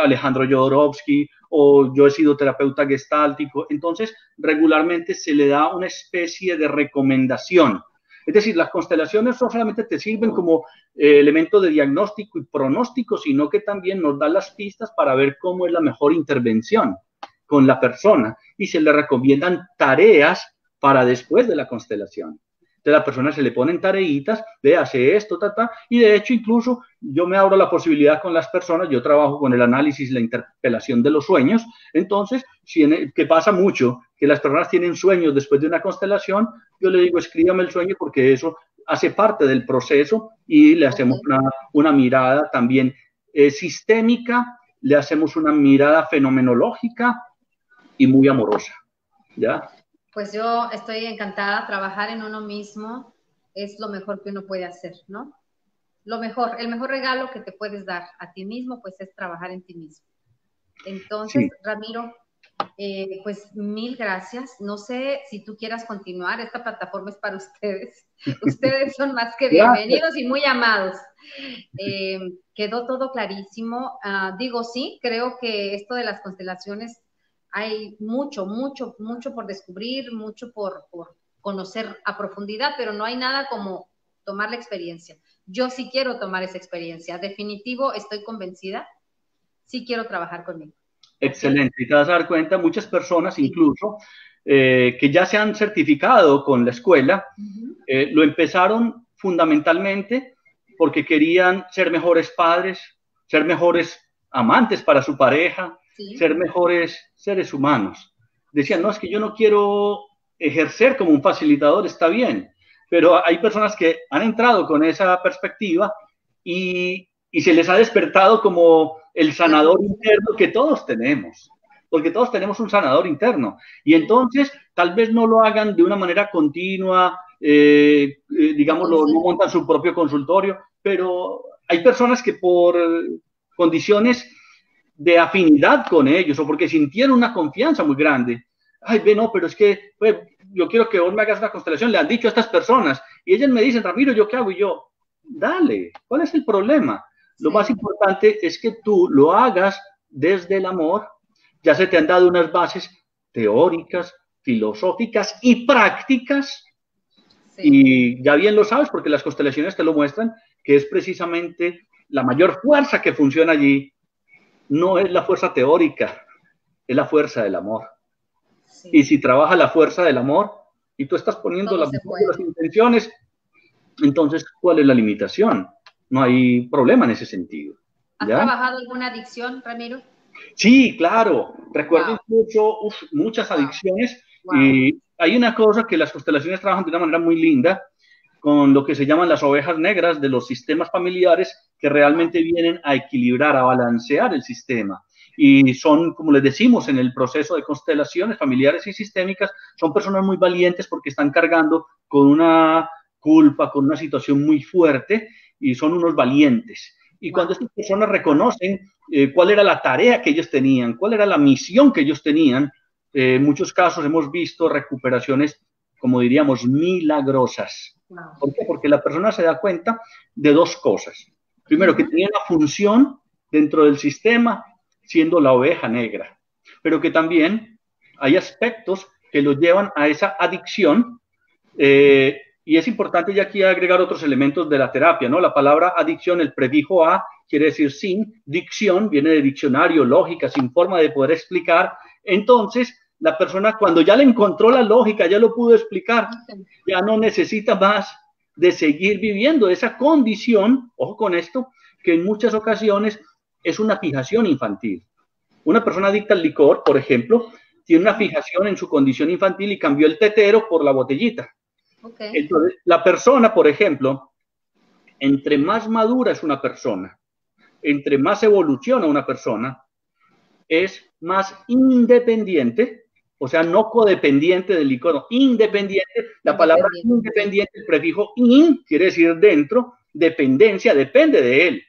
Alejandro Jodorowsky, o yo he sido terapeuta gestáltico. Entonces, regularmente se le da una especie de recomendación. Es decir, las constelaciones no solamente te sirven como elemento de diagnóstico y pronóstico, sino que también nos dan las pistas para ver cómo es la mejor intervención con la persona, y se le recomiendan tareas para después de la constelación. Entonces, a la persona se le ponen tareitas, hace esto, y de hecho incluso yo me abro la posibilidad con las personas, yo trabajo con el análisis, la interpelación de los sueños. Entonces, que pasa mucho, que las personas tienen sueños después de una constelación, yo le digo, escríbame el sueño, porque eso hace parte del proceso, y le hacemos una mirada también sistémica, le hacemos una mirada fenomenológica y muy amorosa, ¿ya? Pues yo estoy encantada. Trabajar en uno mismo es lo mejor que uno puede hacer, ¿no? Lo mejor, el mejor regalo que te puedes dar a ti mismo, pues es trabajar en ti mismo. Entonces, sí. Ramiro, pues 1000 gracias. No sé si tú quieras continuar, esta plataforma es para ustedes. Ustedes son más que bienvenidos y muy amados. Quedó todo clarísimo. Digo, sí, creo que esto de las constelaciones hay mucho por descubrir, mucho por conocer a profundidad, pero no hay nada como tomar la experiencia. Yo sí quiero tomar esa experiencia. Definitivo, estoy convencida. Sí quiero trabajar conmigo. Excelente. Y te vas a dar cuenta, muchas personas incluso que ya se han certificado con la escuela, lo empezaron fundamentalmente porque querían ser mejores padres, ser mejores amantes para su pareja, ser mejores seres humanos. Decían, no, es que yo no quiero ejercer como un facilitador, está bien, pero hay personas que han entrado con esa perspectiva y se les ha despertado como el sanador interno que todos tenemos, porque todos tenemos un sanador interno, y entonces tal vez no lo hagan de una manera continua, digámoslo, no montan su propio consultorio, pero hay personas que por condiciones de afinidad con ellos, o porque sintieron una confianza muy grande, no, pero es que yo quiero que vos me hagas una constelación, le han dicho a estas personas, y ellas me dicen, Ramiro, ¿yo qué hago? Y yo, dale, ¿cuál es el problema? Lo más importante es que tú lo hagas desde el amor. Ya se te han dado unas bases teóricas, filosóficas y prácticas, y ya bien lo sabes, porque las constelaciones te lo muestran, que es precisamente la mayor fuerza que funciona allí. No es la fuerza teórica, es la fuerza del amor. Y si trabaja la fuerza del amor y tú estás poniendo las intenciones, entonces, ¿cuál es la limitación? No hay problema en ese sentido. ¿Has trabajado alguna adicción, Ramiro? Sí, claro. Recuerdo incluso muchas adicciones. Y hay una cosa que las constelaciones trabajan de una manera muy linda, con lo que se llaman las ovejas negras de los sistemas familiares que realmente vienen a equilibrar, a balancear el sistema. Y son, como les decimos, en el proceso de constelaciones familiares y sistémicas, son personas muy valientes porque están cargando con una culpa, con una situación muy fuerte y son unos valientes. Y cuando estas personas reconocen cuál era la tarea que ellos tenían, cuál era la misión que ellos tenían, en muchos casos hemos visto recuperaciones, como diríamos, milagrosas. ¿Por qué? Porque la persona se da cuenta de dos cosas. Primero, que tenía una función dentro del sistema, siendo la oveja negra, pero que también hay aspectos que los llevan a esa adicción, y es importante ya aquí agregar otros elementos de la terapia, ¿no? La palabra adicción, el prefijo a, quiere decir sin, dicción, viene de diccionario, lógica, sin forma de poder explicar. Entonces, la persona cuando ya le encontró la lógica, ya lo pudo explicar, ya no necesita más de seguir viviendo esa condición, ojo con esto, que en muchas ocasiones es una fijación infantil. Una persona adicta al licor, por ejemplo, tiene una fijación en su condición infantil y cambió el tetero por la botellita. Entonces, la persona, por ejemplo, entre más madura es una persona, entre más evoluciona una persona, es más independiente, o sea, no codependiente del licor, no, independiente. La palabra independiente, el prefijo in, quiere decir dentro, dependencia, depende de él.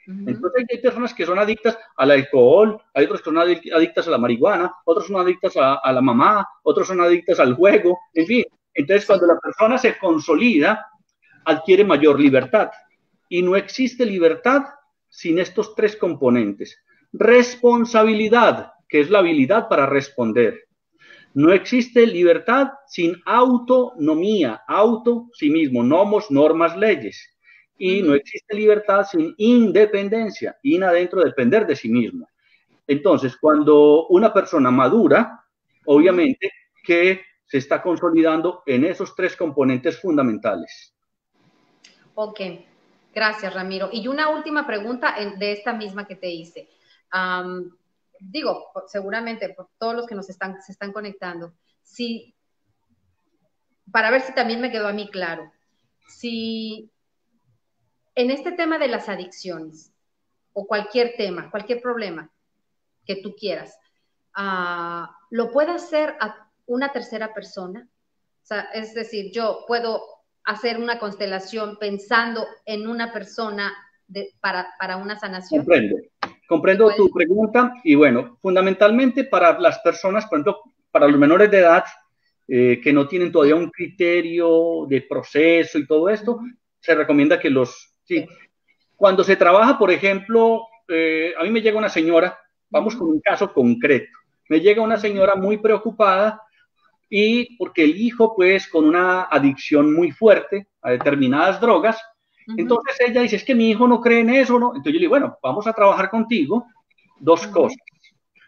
Entonces hay personas que son adictas al alcohol, hay otros que son adictas a la marihuana, otros son adictas a la mamá, otros son adictas al juego, en fin. Entonces cuando la persona se consolida, adquiere mayor libertad. Y no existe libertad sin estos tres componentes. Responsabilidad, que es la habilidad para responder. No existe libertad sin autonomía, auto, sí mismo, nomos, normas, leyes. Y no existe libertad sin independencia, in adentro, depender de sí mismo. Entonces, cuando una persona madura, obviamente que se está consolidando en esos tres componentes fundamentales. Ok, gracias, Ramiro. Y una última pregunta de esta misma que te hice. Digo, seguramente por todos los que se están conectando, para ver si también me quedó a mí claro, si en este tema de las adicciones o cualquier tema, cualquier problema que tú quieras, lo puede hacer a una tercera persona. O sea, es decir, yo puedo hacer una constelación pensando en una persona para una sanación. Comprendo tu pregunta y bueno, fundamentalmente para las personas, por ejemplo, para los menores de edad que no tienen todavía un criterio de proceso y todo esto, se recomienda que cuando se trabaja, por ejemplo, a mí me llega una señora, vamos con un caso concreto, me llega una señora muy preocupada y porque el hijo pues con una adicción muy fuerte a determinadas drogas, entonces ella dice, es que mi hijo no cree en eso, ¿no? Entonces yo le digo, bueno, vamos a trabajar contigo dos cosas.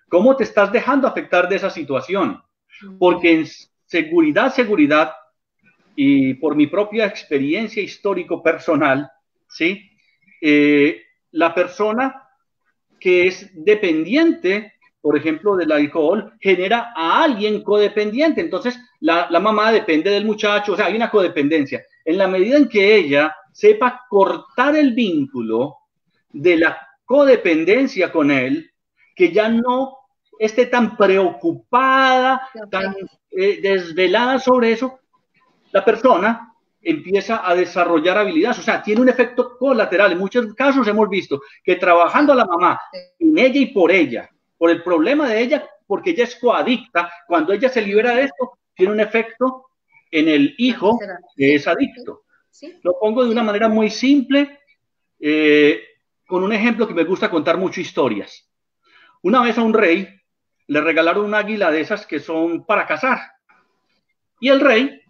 ¿Cómo te estás dejando afectar de esa situación? Porque en seguridad, y por mi propia experiencia histórico personal, ¿sí? La persona que es dependiente, por ejemplo, del alcohol, genera a alguien codependiente. Entonces, la mamá depende del muchacho, o sea, hay una codependencia. En la medida en que ella sepa cortar el vínculo de la codependencia con él, que ya no esté tan preocupada, tan desvelada sobre eso, la persona empieza a desarrollar habilidades, o sea, tiene un efecto colateral. En muchos casos hemos visto que trabajando a la mamá, en ella y por ella, por el problema de ella, porque ella es coadicta, cuando ella se libera de esto, tiene un efecto en el hijo que es adicto. Lo pongo de una manera muy simple, con un ejemplo que me gusta contar mucho historias. Una vez a un rey le regalaron un águila de esas que son para cazar, y el rey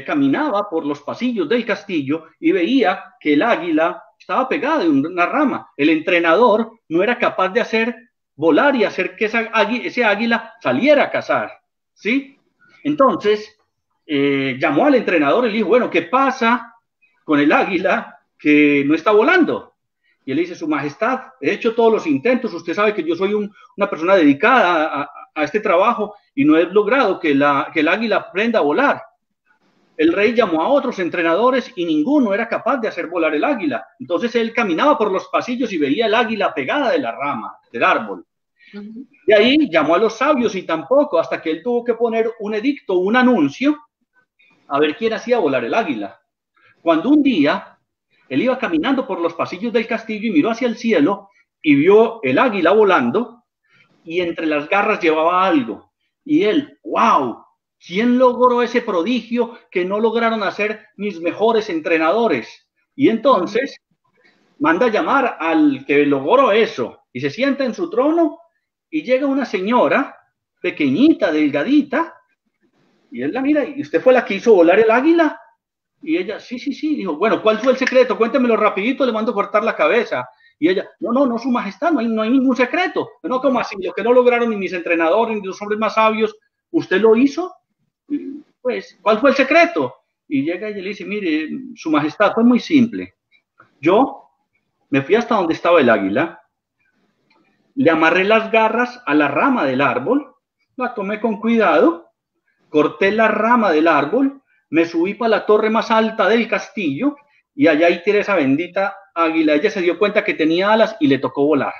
caminaba por los pasillos del castillo y veía que el águila estaba pegada de una rama. El entrenador no era capaz de hacer volar y hacer que ese águila saliera a cazar, ¿sí? Entonces, llamó al entrenador y le dijo, bueno, ¿qué pasa con el águila que no está volando? Y él dice, Su Majestad, he hecho todos los intentos, usted sabe que yo soy una persona dedicada a este trabajo y no he logrado que el águila aprenda a volar. el rey llamó a otros entrenadores y ninguno era capaz de hacer volar el águila. Entonces él caminaba por los pasillos y veía el águila pegada de la rama, del árbol. De ahí llamó a los sabios y tampoco, hasta que él tuvo que poner un edicto, un anuncio, a ver quién hacía volar el águila. Cuando un día él iba caminando por los pasillos del castillo y miró hacia el cielo y vio el águila volando y entre las garras llevaba algo. Y él, ¡wow! ¿Quién logró ese prodigio que no lograron hacer mis mejores entrenadores? Y entonces manda a llamar al que logró eso y se sienta en su trono y llega una señora pequeñita, delgadita, y él la mira, ¿y usted fue la que hizo volar el águila? Y ella, sí. Dijo, bueno, ¿cuál fue el secreto? Cuéntemelo rapidito, le mando a cortar la cabeza. Y ella, no, su majestad, no hay ningún secreto. No, como así, lo que no lograron ni mis entrenadores, ni los hombres más sabios, ¿usted lo hizo? Pues, ¿cuál fue el secreto? Y llega y le dice, mire, su majestad, fue muy simple. Yo me fui hasta donde estaba el águila, le amarré las garras a la rama del árbol, la tomé con cuidado, corté la rama del árbol, me subí para la torre más alta del castillo y allá ahí tiré esa bendita águila. Ella se dio cuenta que tenía alas y le tocó volar.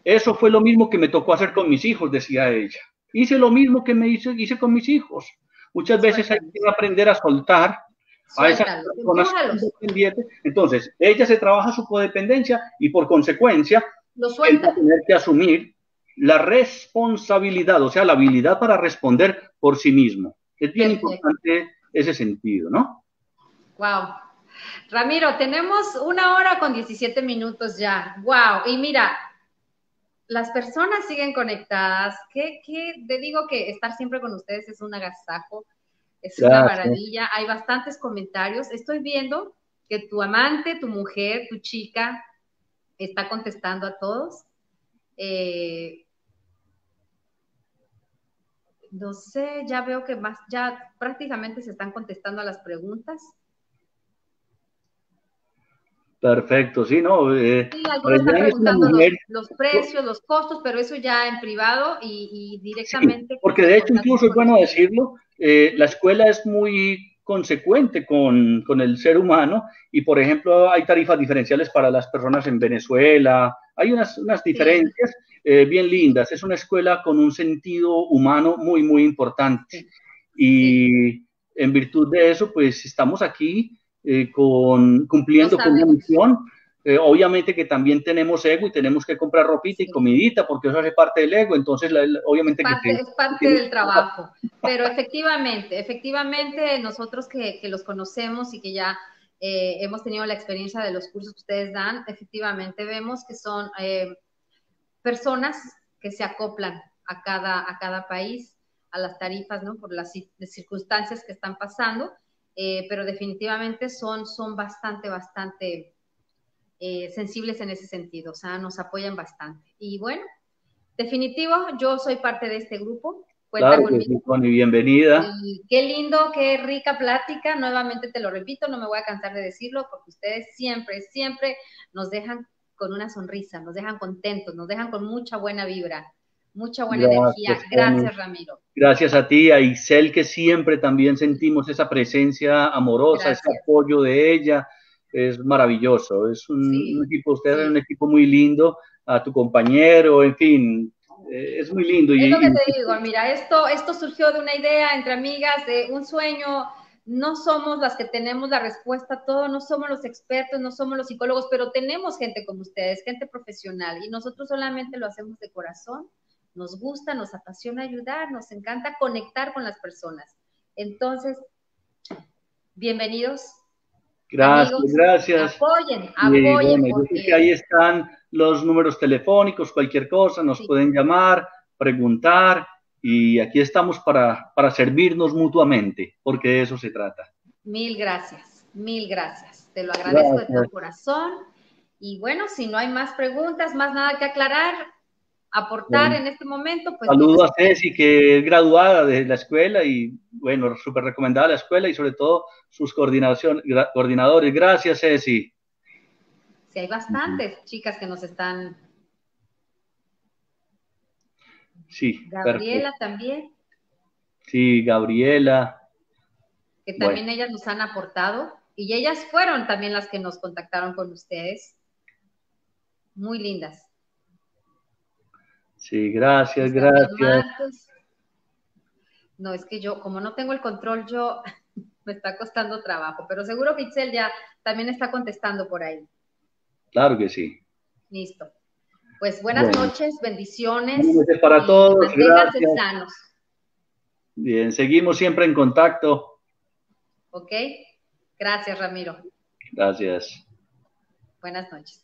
Eso fue lo mismo que me tocó hacer con mis hijos, decía ella. Hice lo mismo que hice con mis hijos. Muchas veces hay que aprender a soltar a esas personas independientes. Entonces, ella se trabaja su codependencia y por consecuencia, él va a tener que asumir la responsabilidad, o sea, la habilidad para responder por sí mismo. Es bien importante ese sentido, ¿no? Wow. Ramiro, tenemos 1 hora con 17 minutos ya. Wow. Y mira, las personas siguen conectadas. Te digo que estar siempre con ustedes es un agasajo, es una maravilla. Hay bastantes comentarios. Estoy viendo que tu amante, tu mujer, tu chica está contestando a todos. No sé, ya veo que ya prácticamente se están contestando a las preguntas. Perfecto, sí, ¿no? Sí, algunos están preguntando los precios, los costos, pero eso ya en privado y directamente. Sí, porque de hecho, incluso es bueno decirlo, la escuela es muy consecuente con el ser humano y, por ejemplo, hay tarifas diferenciales para las personas en Venezuela, hay unas diferencias bien lindas. Es una escuela con un sentido humano muy, muy importante. Y en virtud de eso, pues estamos aquí cumpliendo con una misión. Obviamente que también tenemos ego y tenemos que comprar ropita y comidita porque eso hace parte del ego, entonces obviamente es parte del trabajo, pero efectivamente nosotros que los conocemos y que ya hemos tenido la experiencia de los cursos que ustedes dan, efectivamente vemos que son personas que se acoplan a cada país, a las tarifas, ¿no? Por las circunstancias que están pasando, pero definitivamente son bastante sensibles en ese sentido, o sea, nos apoyan bastante. Y bueno, definitivo, yo soy parte de este grupo. Cuenta conmigo. Sí, Connie, bienvenida. Y qué lindo, qué rica plática. Nuevamente te lo repito, no me voy a cansar de decirlo, porque ustedes siempre nos dejan con una sonrisa, nos dejan contentos, nos dejan con mucha buena vibra, mucha buena energía. Gracias, Ramiro. Gracias a ti, a Isel, que siempre también sentimos esa presencia amorosa, ese apoyo de ella. Es maravilloso, es un equipo, usted es un equipo muy lindo, a tu compañero, en fin, es muy lindo. Es lo que te digo, mira, esto surgió de una idea entre amigas, de un sueño. No somos las que tenemos la respuesta a todo, no somos los expertos, no somos los psicólogos, pero tenemos gente como ustedes, gente profesional, y nosotros solamente lo hacemos de corazón. Nos gusta, nos apasiona ayudar, nos encanta conectar con las personas. Entonces, bienvenidos. Gracias, amigos, gracias. Apoyen. Bueno, yo creo que ahí están los números telefónicos, cualquier cosa, nos pueden llamar, preguntar, y aquí estamos para servirnos mutuamente, porque de eso se trata. Mil gracias. Te lo agradezco de todo corazón. Y bueno, si no hay más preguntas, más nada que aclarar, aportar en este momento, pues... Saludo a Ceci, que es graduada de la escuela y, bueno, súper recomendada la escuela y sobre todo sus coordinadores. Gracias, Ceci. Sí, hay bastantes chicas que nos están... Sí, Gabriela perfecto. También. Sí, Gabriela. que también ellas nos han aportado, y ellas fueron también las que nos contactaron con ustedes. Muy lindas. Sí, gracias, gracias. No, es que yo, como no tengo el control, me está costando trabajo, pero seguro que Itzel ya también está contestando por ahí. Claro que sí. Listo. Pues buenas noches, bendiciones. Buenas noches para todos. Manténganse sanos. Bien, seguimos siempre en contacto. Ok. Gracias, Ramiro. Gracias. Buenas noches.